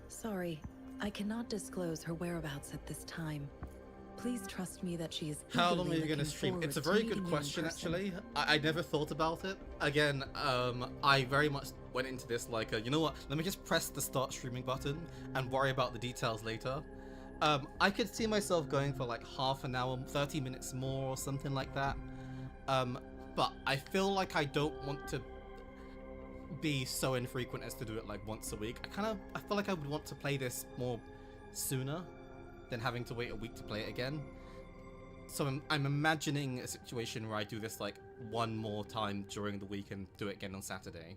Sorry, I cannot disclose her whereabouts at this time. Please trust me that she is How long are eagerly you going to looking stream? It's a forward very to good meeting you in question, person. actually. I never thought about it. Again, I very much went into this like, you know what? Let me just press the start streaming button and worry about the details later. I could see myself going for like half an hour, 30 minutes more or something like that. But I feel like I don't want to be so infrequent as to do it like once a week. I feel like I would want to play this more sooner than having to wait a week to play it again. So I'm imagining a situation where I do this like one more time during the week and do it again on Saturday.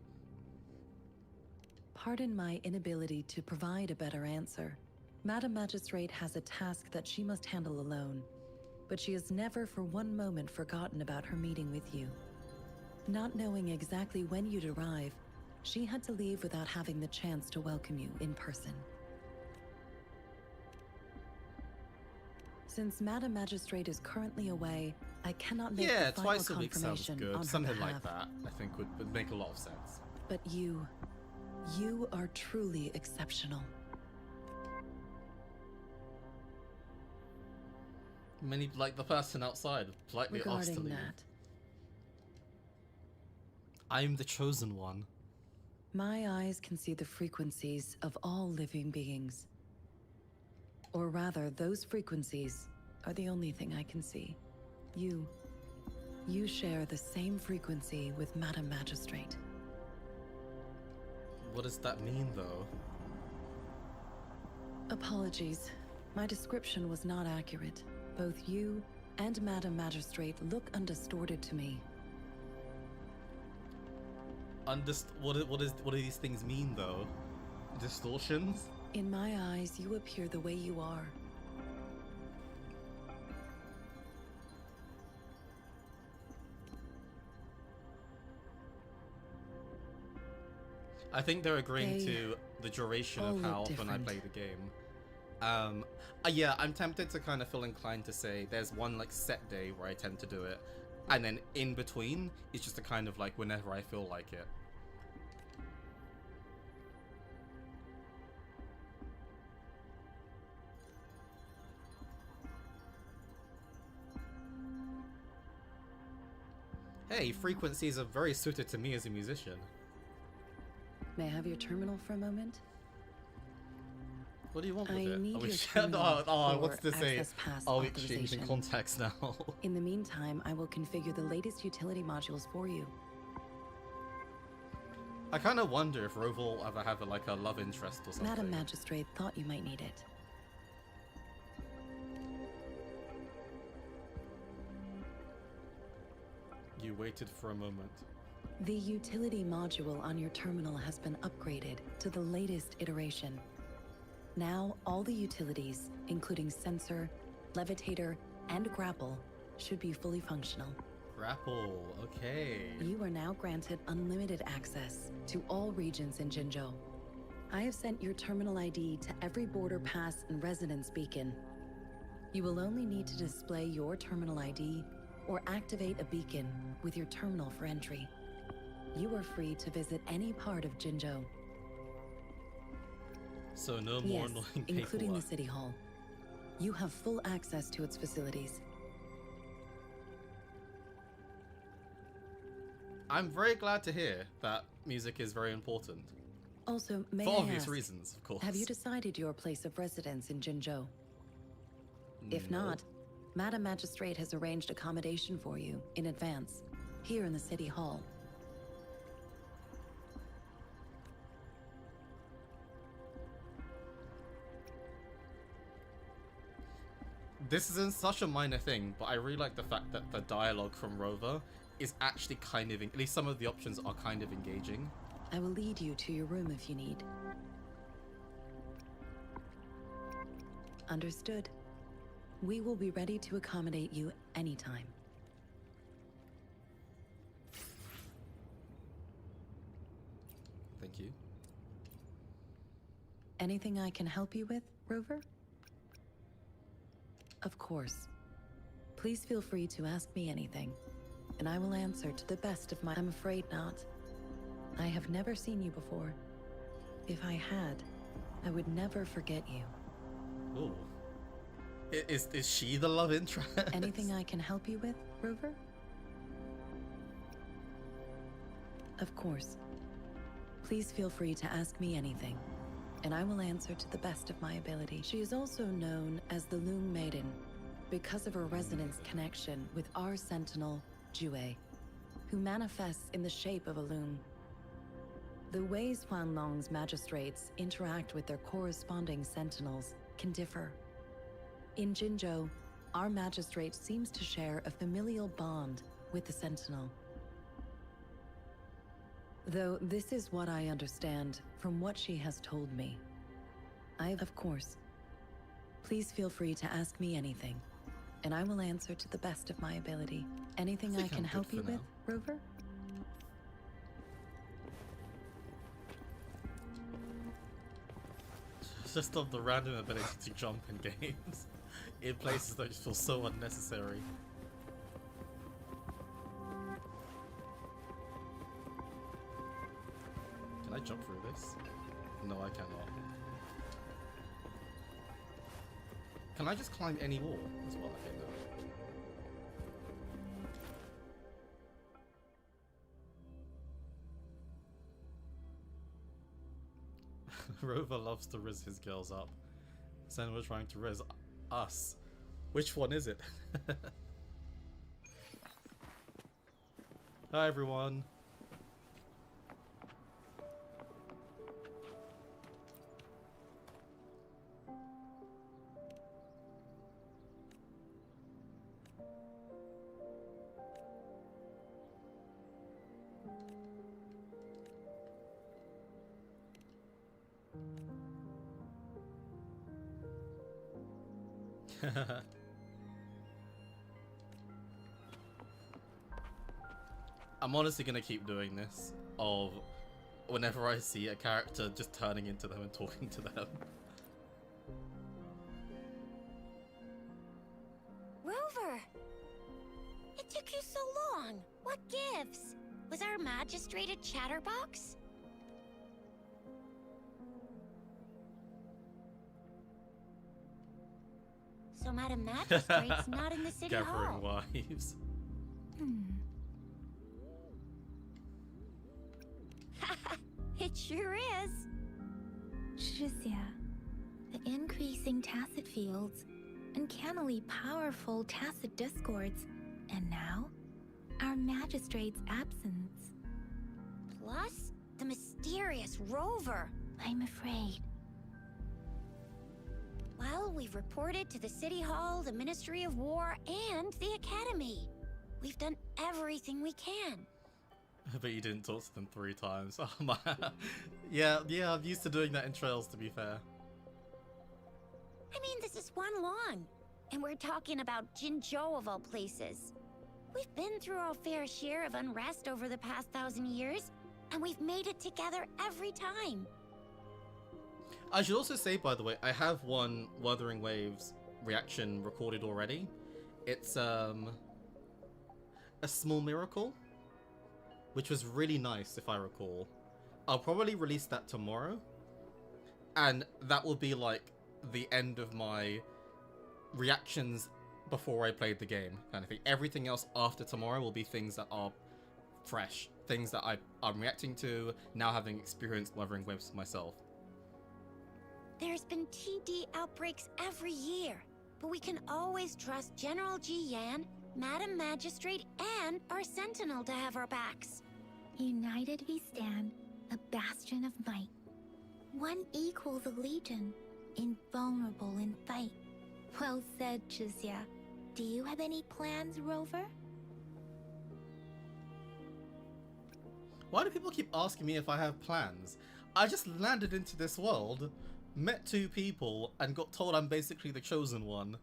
Pardon my inability to provide a better answer. Madam Magistrate has a task that she must handle alone, but she has never for one moment forgotten about her meeting with you. Not knowing exactly when you'd arrive, she had to leave without having the chance to welcome you in person. Since Madam Magistrate is currently away, I cannot make Yeah, the final twice a week sounds confirmation good. on her Something like behalf. that, I think, would make a lot of sense. But you are truly exceptional. Many, like the person outside, politely asked to Regarding leave. that, I'm the chosen one. my eyes can see the frequencies of all living beings. Or rather, those frequencies are the only thing I can see. You share the same frequency with Madam Magistrate. What does that mean, though? Apologies. My description was not accurate. Both you and Madam Magistrate look undistorted to me. What do these things mean, though? Distortions? In my eyes, you appear the way you are. I think they're agreeing They to the duration all of how look often I different. play the game. Yeah, I'm tempted to kind of feel inclined to say there's one like set day where I tend to do it, and then in between it's just a kind of like whenever I feel like it. Hey, frequencies are very suited to me as a musician. May I have your terminal for a moment? What do you want with I it? need Are we your sh- terminal oh, for what's to say? access pass Are we exchanging authorization. contacts now? In the meantime, I will configure the latest utility modules for you. I kind of wonder if Roval will ever have like a love interest or something. Madam Magistrate thought you might need it. You waited for a moment. The utility module on your terminal has been upgraded to the latest iteration. Now, all the utilities, including sensor, levitator, and grapple, should be fully functional. Grapple, okay. You are now granted unlimited access to all regions in Jinzhou. I have sent your terminal ID to every border pass and residence beacon. You will only need to display your terminal ID or activate a beacon with your terminal for entry. You are free to visit any part of Jinzhou. So no more Yes, annoying including the paperwork. City Hall. You have full access to its facilities. I'm very glad to hear that music is very important. Also, may For I obvious ask, reasons, of course. have you decided your place of residence in Jinzhou? If No. not, Madam Magistrate has arranged accommodation for you in advance, here in the City Hall. this isn't such a minor thing, but I really like the fact that the dialogue from Rover is actually kind of, at least some of the options are kind of engaging. I will lead you to your room if you need. Understood. We will be ready to accommodate you anytime. Thank you. Anything I can help you with, Rover? Of course. Please feel free to ask me anything, and I will answer to the best of my... I'm afraid not. I have never seen you before. If I had, I would never forget you. Ooh. Is she the love interest? Anything I can help you with, Rover? Of course. Please feel free to ask me anything, and I will answer to the best of my ability. She is also known as the Loom Maiden, because of her resonance connection with our sentinel, Jue, who manifests in the shape of a loom. The ways Huanlong's magistrates interact with their corresponding sentinels can differ. In Jinzhou, our magistrate seems to share a familial bond with the sentinel. Though this is what I understand from what she has told me. Of course. Please feel free to ask me anything, and I will answer to the best of my ability. Anything I can help you with, Rover? Just of the random ability to jump in games in places that just feel so unnecessary. Can I jump through this? No, I cannot. Can I just climb any wall as well? Okay, no. Rover loves to rizz his girls up. Sen we're trying to rizz us. Which one is it? Hi everyone. I'm honestly gonna keep doing this of whenever I see a character just turning into them and talking to them. Rover! It took you so long. What gives? Was our magistrate a chatterbox? So Madam Magistrate's not in the city Gathering hall. wives. It sure is. Shizia, the increasing tacit fields, uncannily powerful tacit discords, and now, our magistrate's absence. Plus, the mysterious Rover. I'm afraid. Well, we've reported to the City Hall, the Ministry of War, and the Academy. We've done everything we can. But you didn't talk to them 3 times. Oh my. Yeah, I'm used to doing that in Trails, to be fair. I mean, this is one long. And we're talking about Jinzhou of all places. We've been through our fair share of unrest over the past 1,000 years, and we've made it together every time. I should also say, by the way, I have one Wuthering Waves reaction recorded already. It's a small miracle, which was really nice, if I recall. I'll probably release that tomorrow, and that will be like the end of my reactions before I played the game, kind of thing. Everything else after tomorrow will be things that are fresh, things that I'm reacting to, now having experienced Wuthering Waves myself. There's been TD outbreaks every year, but we can always trust General Ji Yan, Madam Magistrate, and our Sentinel to have our backs. United we stand, a bastion of might. One equals a legion, invulnerable in fight. Well said, Jizya. Do you have any plans, Rover? Why do people keep asking me if I have plans? I just landed into this world, met two people, and got told I'm basically the chosen one.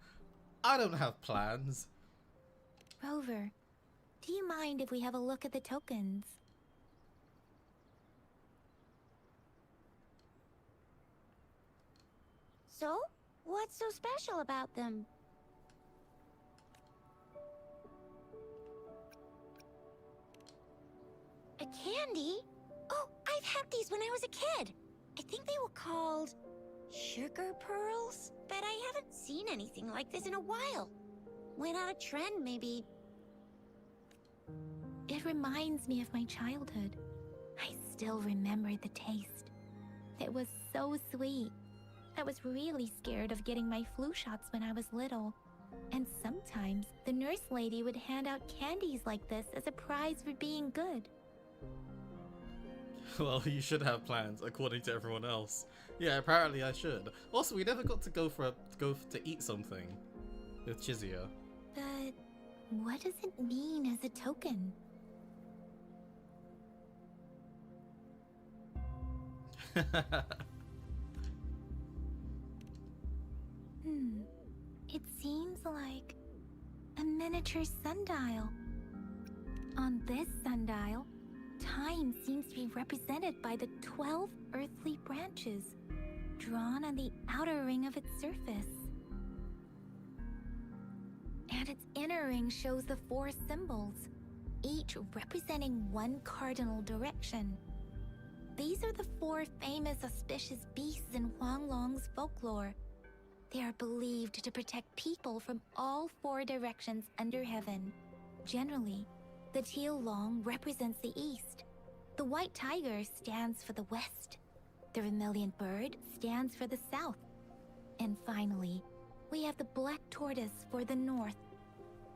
I don't have plans. Rover, do you mind if we have a look at the tokens? So, what's so special about them? A candy? Oh, I've had these when I was a kid. I think they were called sugar pearls, but I haven't seen anything like this in a while. Went out of trend, maybe. It reminds me of my childhood. I still remember the taste. It was so sweet. I was really scared of getting my flu shots when I was little. And sometimes the nurse lady would hand out candies like this as a prize for being good. Well, you should have plans, according to everyone else. Yeah, apparently I should. Also, we never got to go to eat something with Chizia. But what does it mean as a token? It seems like a miniature sundial. On this sundial, time seems to be represented by the 12 earthly branches, drawn on the outer ring of its surface. And its inner ring shows the 4 symbols, each representing one cardinal direction. These are the 4 famous auspicious beasts in Huanglong's folklore. They are believed to protect people from all 4 directions under heaven. Generally, the teal long represents the east. The white tiger stands for the west. The vermilion bird stands for the south. And finally, we have the black tortoise for the north.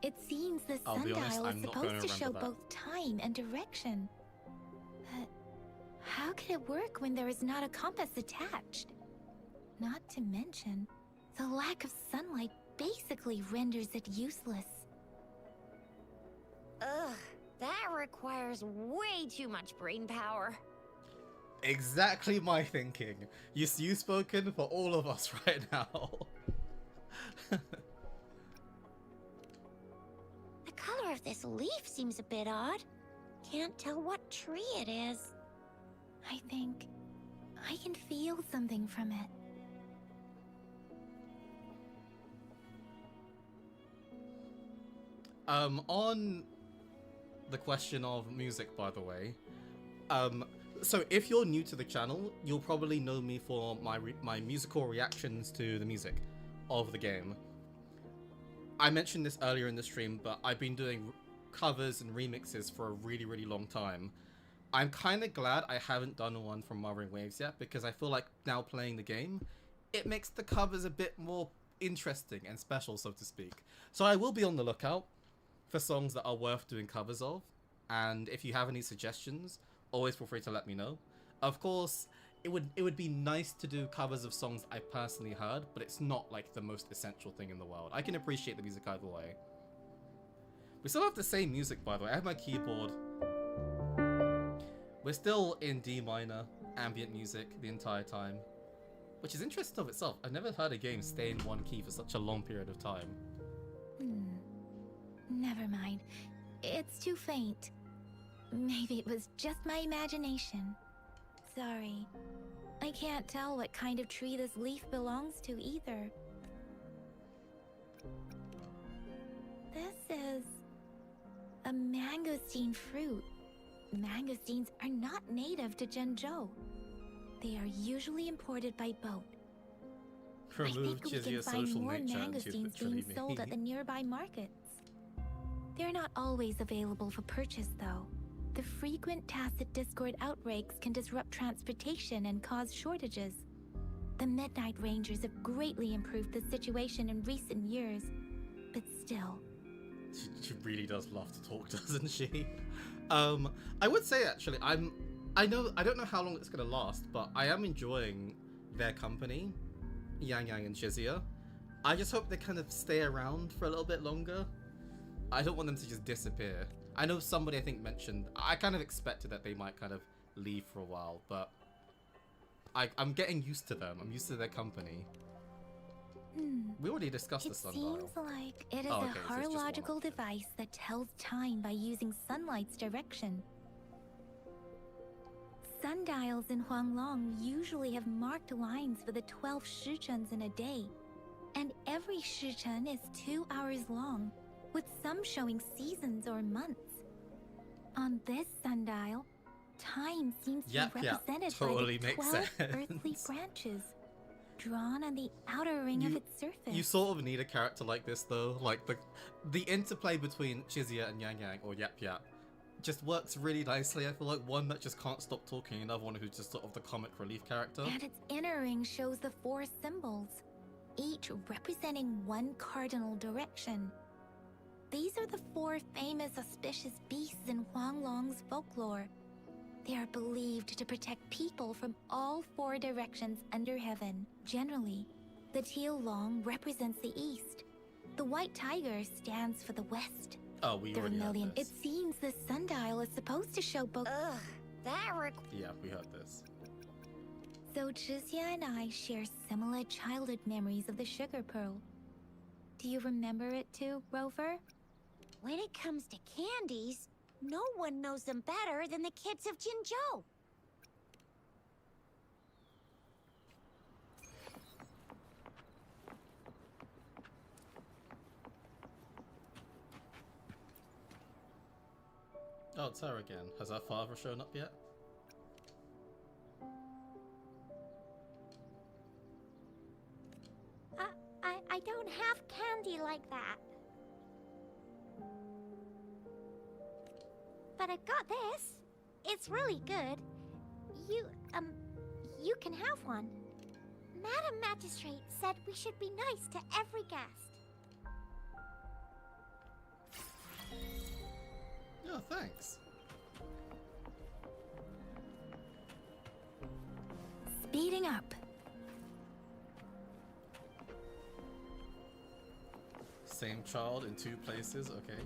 It seems the sundial is supposed to show both time and direction. But how can it work when there is not a compass attached? Not to mention, the lack of sunlight basically renders it useless. Ugh, that requires way too much brain power. Exactly my thinking. You've spoken for all of us right now. The color of this leaf seems a bit odd. Can't tell what tree it is. I think I can feel something from it. On the question of music, by the way, so if you're new to the channel, you'll probably know me for my musical reactions to the music of the game. I mentioned this earlier in the stream, but I've been doing covers and remixes for a really, really long time. I'm kind of glad I haven't done one from Wuthering Waves yet, because I feel like now playing the game, it makes the covers a bit more interesting and special, so to speak. So I will be on the lookout for songs that are worth doing covers of, and if you have any suggestions, always feel free to let me know. Of course, it would be nice to do covers of songs I personally heard, but it's not like the most essential thing in the world. I can appreciate the music either way. We still have the same music, by the way. I have my keyboard. We're still in D minor, ambient music the entire time, which is interesting of itself. I've never heard a game stay in one key for such a long period of time. Never mind. It's too faint. Maybe it was just my imagination. Sorry. I can't tell what kind of tree this leaf belongs to either. This is a mangosteen fruit. Mangosteens are not native to Zhengzhou. They are usually imported by boat. I think we can find more mangosteens being sold at the nearby markets. They're not always available for purchase, though. The frequent tacit Discord outbreaks can disrupt transportation and cause shortages. The Midnight Rangers have greatly improved the situation in recent years, but still. She really does love to talk, doesn't she? I would say actually, I don't know how long it's gonna last, but I am enjoying their company, Yang Yang and Shizia. I just hope they kind of stay around for a little bit longer. I don't want them to just disappear. I know somebody I think mentioned, I kind of expected that they might kind of leave for a while, but I'm getting used to them. I'm used to their company. We already discussed the It sundial. seems like it is Oh, okay, a so it's just one horological option. device that tells time by using sunlight's direction. Sundials in Huanglong usually have marked lines for the 12 shichens in a day, and every shichen is 2 hours long, with some showing seasons or months. On this sundial, time seems to Yep, be yep, represented totally by the makes 12 sense. earthly branches, drawn on the outer ring of its surface. You sort of need a character like this though, like the interplay between Chizia and Yang Yang, or Yap Yap, just works really nicely. I feel like one that just can't stop talking, another one who's just sort of the comic relief character. And its inner ring shows the 4 symbols, each representing one cardinal direction. These are the 4 famous auspicious beasts in Huanglong's folklore. They are believed to protect people from all 4 directions under heaven. Generally, the teal long represents the east. The white tiger stands for the west. Oh, we The already heard vermilion. It this. seems the sundial is supposed to show both. Ugh, that Yeah, we heard this. So Jizya and I share similar childhood memories of the sugar pearl. Do you remember it too, Rover? When it comes to candies, no one knows them better than the kids of Jinzhou. Oh, it's her again. Has our father shown up yet? I don't have candy like that. But I've got this. It's really good. You can have one. Madam Magistrate said we should be nice to every guest. Oh, thanks. Speeding up. Same child in 2 places, okay.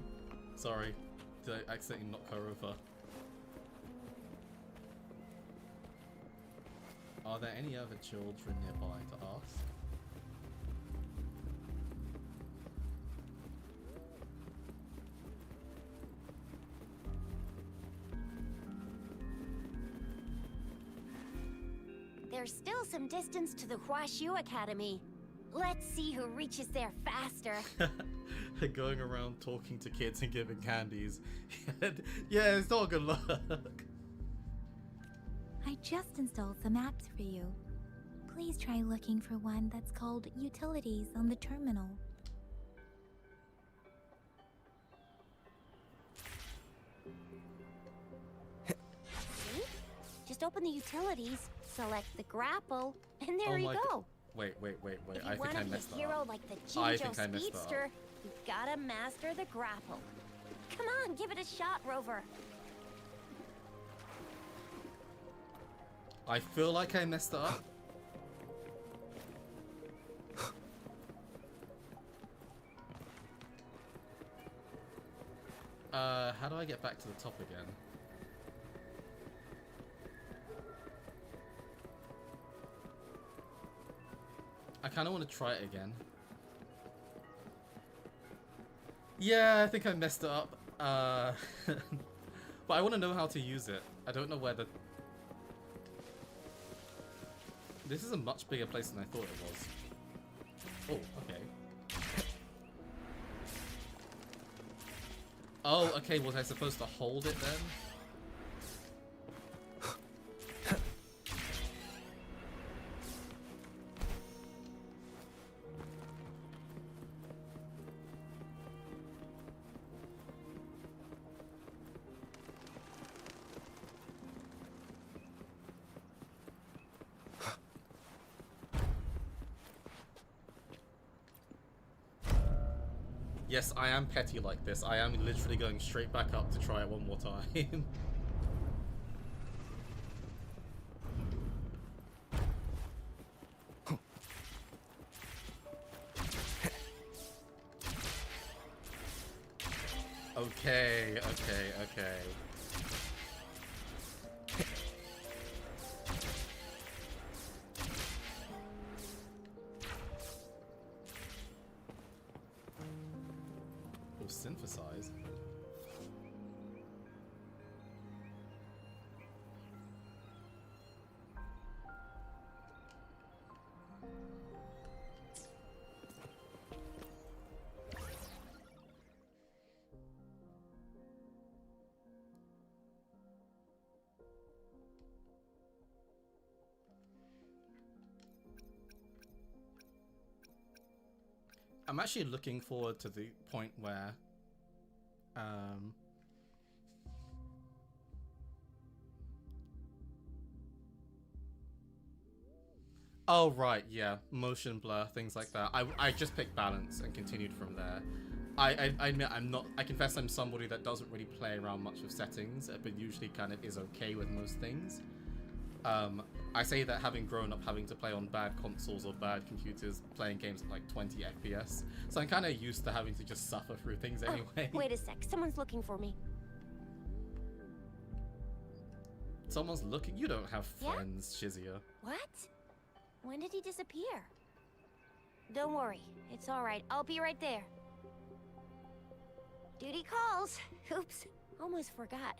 Sorry, did I accidentally knock her over? Are there any other children nearby to ask? There's still some distance to the Huaxiu Academy. Let's see who reaches there faster. Going around talking to kids and giving candies. Yeah, it's not a good look. I just installed some apps for you. Please try looking for one that's called Utilities on the terminal. See? Just open the utilities, select the grapple, and there Oh you my go. Wait. If you I think want I to be messed a that hero up. like the I Jinzhou think I messed that up. Speedster, you've gotta master the grapple. Come on, give it a shot, Rover. I feel like I messed it up. How do I get back to the top again? I kind of want to try it again. Yeah, I think I messed it up. But I want to know how to use it. I don't know where the... This is a much bigger place than I thought it was. Oh, okay. Oh, okay, was I supposed to hold it then? Yes, I am petty like this. I am literally going straight back up to try it one more time. Okay, okay, okay. Or synthesize. I'm actually looking forward to the point where oh right, yeah, motion blur, things like that. I just picked balance and continued from there. I admit I confess I'm somebody that doesn't really play around much with settings, but usually kind of is okay with most things. I say that having grown up having to play on bad consoles or bad computers, playing games at like 20 FPS, so I'm kind of used to having to just suffer through things anyway. Wait a sec, someone's looking for me. Someone's looking? You don't have Yeah? friends, Shizia. What? When did he disappear? Don't worry, it's alright. I'll be right there. Duty calls. Oops, almost forgot.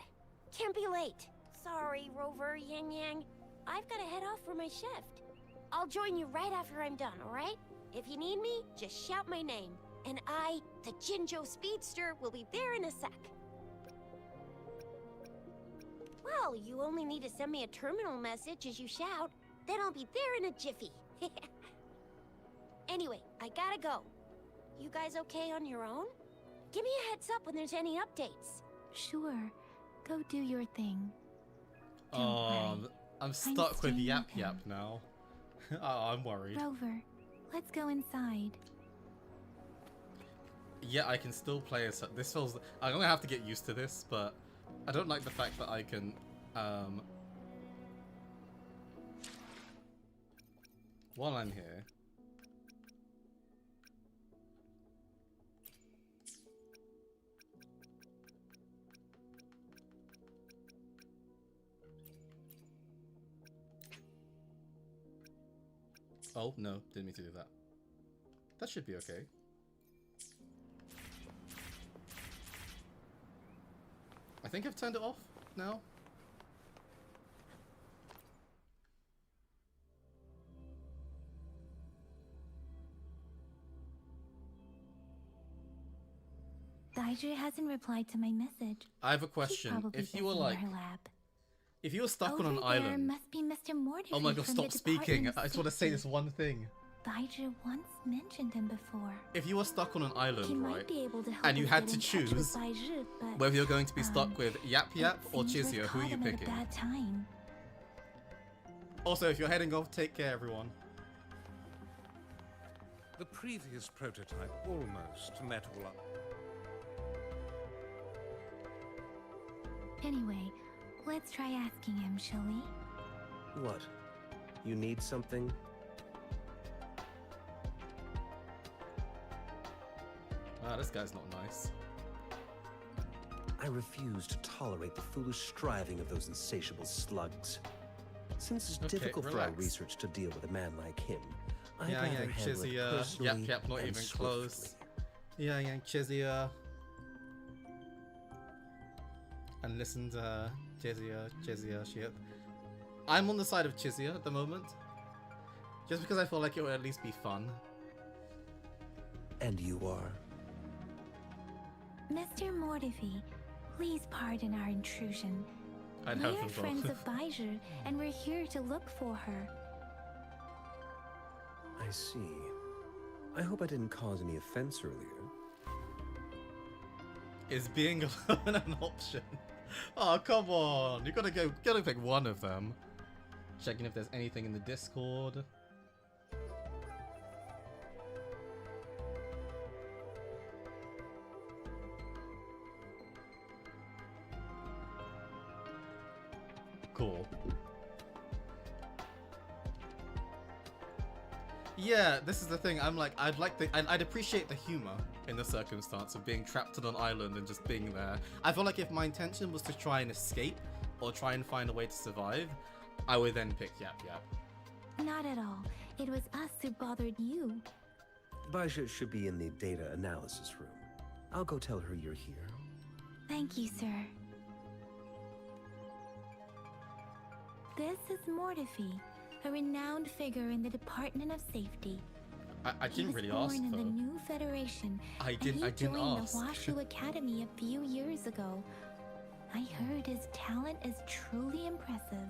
Can't be late. Sorry, Rover, Yang Yang. I've got to head off for my shift. I'll join you right after I'm done, alright? If you need me, just shout my name. And I, the Jinjo Speedster, will be there in a sec. Well, you only need to send me a terminal message as you shout. Then I'll be there in a jiffy. Anyway, I gotta go. You guys okay on your own? Give me a heads up when there's any updates. Sure. Go do your thing. Don't Oh, worry. I'm stuck with staying Yap with Yap him. now. Oh, I'm worried. Rover, let's go inside. Yeah, I can still play as this feels. I'm gonna have to get used to this, but I don't like the fact that I can. While I'm here. Oh, no, didn't mean to do that. That should be okay. I think I've turned it off now. Daiju hasn't replied to my message. I have a She's question. probably If you were busy in like, her lab. if you were stuck Over on an there island. must be Mr. Mortimer. Oh my god, from stop the speaking. Department of I just want to say Safety. this one thing. Daiju once mentioned him before. If you were stuck on an He island, might right, be able to help and you us had get to in touch with choose Daiju, but whether you're going to be stuck with Yap Yap it or seems we've Chizia, who are caught you him at a picking? bad time. Also, if you're heading off, take care, everyone. The previous prototype almost met all up. Anyway, let's try asking him, shall we? What? You need something? Ah, this guy's not nice. I refuse to tolerate the foolish striving of those insatiable slugs. Since it's Okay, difficult for our relax. research to deal with a man like him, I'd Yeah, rather yeah, handle it Chizia. personally Yap Yap, not and even swiftly. close. Yeah, yeah, Chizia. And listen to her. Chizia, shit. I'm on the side of Chizia at the moment. Just because I feel like it would at least be fun. And you are? Mr. Mortifi, please pardon our intrusion. I'd have We're them friends both. of Baiju, and we're here to look for her. I see. I hope I didn't cause any offense earlier. Is being alone an option? Oh, come on. You gotta pick one of them. Checking if there's anything in the Discord. Cool. Yeah, this is the thing. I'm like, I'd appreciate the humor in the circumstance of being trapped on an island and just being there. I feel like if my intention was to try and escape or try and find a way to survive, I would then pick Yap Yap. Not at all. It was us who bothered you. Baja should be in the data analysis room. I'll go tell her you're here. Thank you, sir. This is Mortifi, a renowned figure in the Department of Safety. I didn't really ask He was born in though. the new Federation, I and didn't he joined ask. the Washu Academy a few years ago. I heard his talent is truly impressive.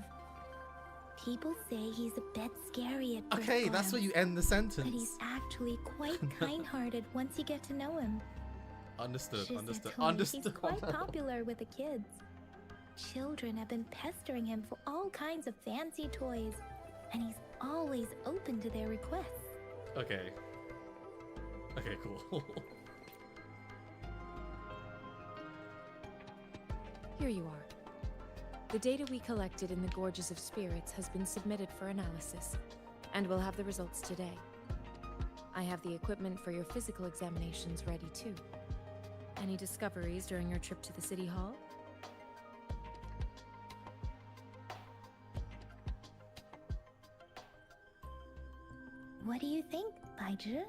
People say he's a bit scary at first Okay, that's where you end the sentence. but he's actually quite kind-hearted once you get to know him. Understood, understood, Shizatoi, understood. He's quite popular with the kids. Children have been pestering him for all kinds of fancy toys, and he's always open to their requests. Okay. Okay, cool. Here you are. The data we collected in the Gorges of Spirits has been submitted for analysis, and we'll have the results today. I have the equipment for your physical examinations ready too. Any discoveries during your trip to the City Hall? What do you think, Baiju?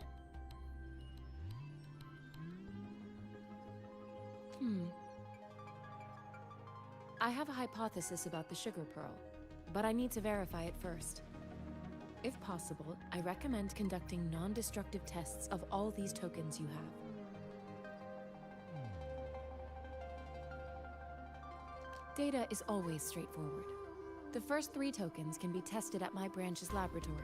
I have a hypothesis about the sugar pearl, but I need to verify it first. If possible, I recommend conducting non-destructive tests of all these tokens you have. Data is always straightforward. The first 3 tokens can be tested at my branch's laboratory.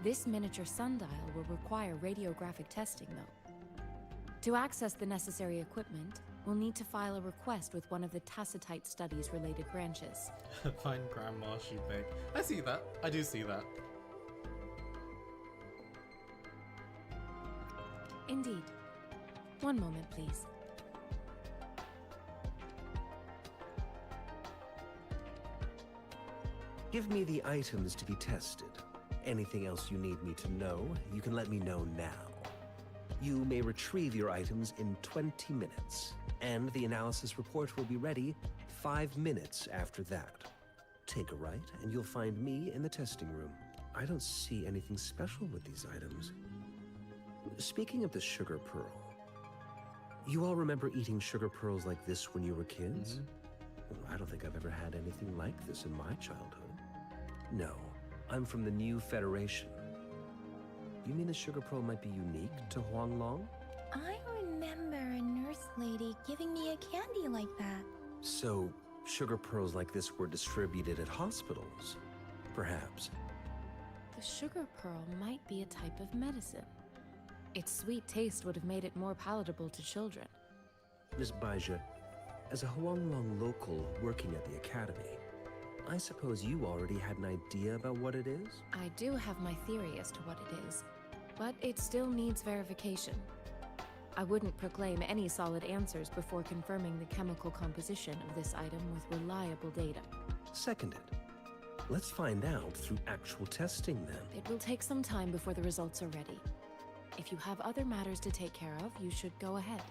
This miniature sundial will require radiographic testing, though. To access the necessary equipment, we'll need to file a request with one of the Tacitite Studies related branches. Fine grandma she beg. I see that. I do see that. Indeed. One moment, please. Give me the items to be tested. Anything else you need me to know, you can let me know now. You may retrieve your items in 20 minutes, and the analysis report will be ready 5 minutes after that. Take a right, and you'll find me in the testing room. I don't see anything special with these items. Speaking of the sugar pearl, you all remember eating sugar pearls like this when you were kids? I don't think I've ever had anything like this in my childhood. No, I'm from the new Federation. You mean the sugar pearl might be unique to Huanglong? I remember a nurse lady giving me a candy like that. So, sugar pearls like this were distributed at hospitals? Perhaps. The sugar pearl might be a type of medicine. Its sweet taste would have made it more palatable to children. Miss Baija, as a Huanglong local working at the academy, I suppose you already had an idea about what it is? I do have my theory as to what it is, but it still needs verification. I wouldn't proclaim any solid answers before confirming the chemical composition of this item with reliable data. Seconded. Let's find out through actual testing then. It will take some time before the results are ready. If you have other matters to take care of, you should go ahead.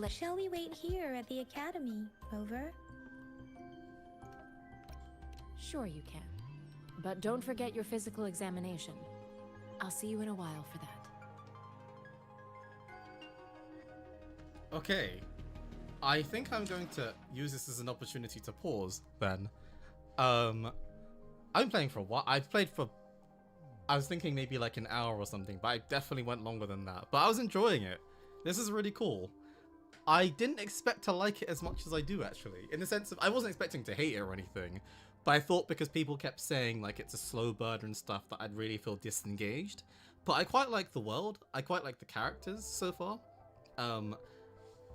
Shall we wait here at the academy, Rover? Sure you can. But don't forget your physical examination. I'll see you in a while for that. Okay. I think I'm going to use this as an opportunity to pause then. I'm playing for a while. I was thinking maybe like an hour or something, but I definitely went longer than that. But I was enjoying it. This is really cool. I didn't expect to like it as much as I do, actually. In the sense of, I wasn't expecting to hate it or anything, but I thought because people kept saying like it's a slow burn and stuff that I'd really feel disengaged. But I quite like the world. I quite like the characters so far.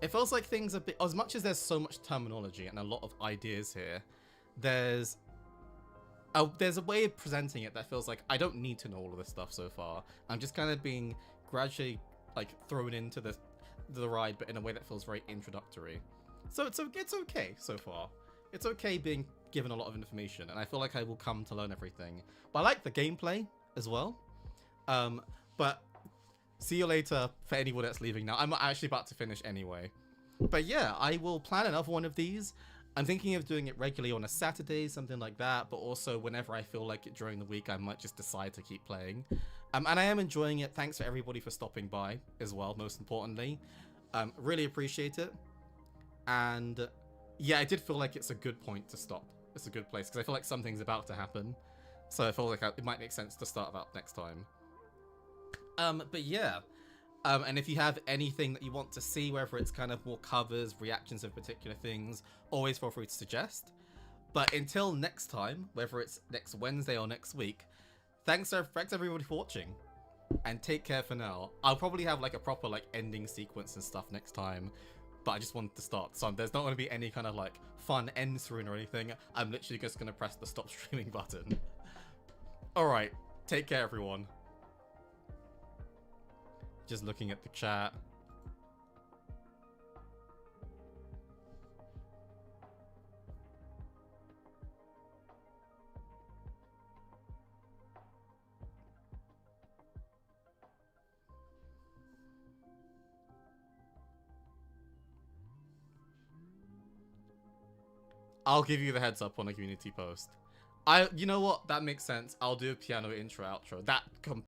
It feels like things a bit, as much as there's so much terminology and a lot of ideas here, there's a way of presenting it that feels like I don't need to know all of this stuff so far. I'm just kind of being gradually like thrown into the ride, but in a way that feels very introductory. So it's okay so far. It's okay being given a lot of information, and I feel like I will come to learn everything. But I like the gameplay as well. But see you later for anyone that's leaving now. I'm actually about to finish anyway. But yeah, I will plan another one of these. I'm thinking of doing it regularly on a Saturday, something like that, but also whenever I feel like it during the week, I might just decide to keep playing. And I am enjoying it. Thanks for everybody for stopping by as well, most importantly. Really appreciate it. And yeah, I did feel like it's a good point to stop. It's a good place, because I feel like something's about to happen. So I feel like it might make sense to start about next time. But yeah. And if you have anything that you want to see, whether it's kind of more covers, reactions of particular things, always feel free to suggest. But until next time, whether it's next Wednesday or next week, thanks everybody for watching. And take care for now. I'll probably have like a proper like ending sequence and stuff next time. But I just wanted to start. So there's not going to be any kind of like fun end screen or anything. I'm literally just going to press the stop streaming button. Alright, take care everyone. Just looking at the chat. I'll give you the heads up on a community post. You know what? That makes sense. I'll do a piano intro outro. That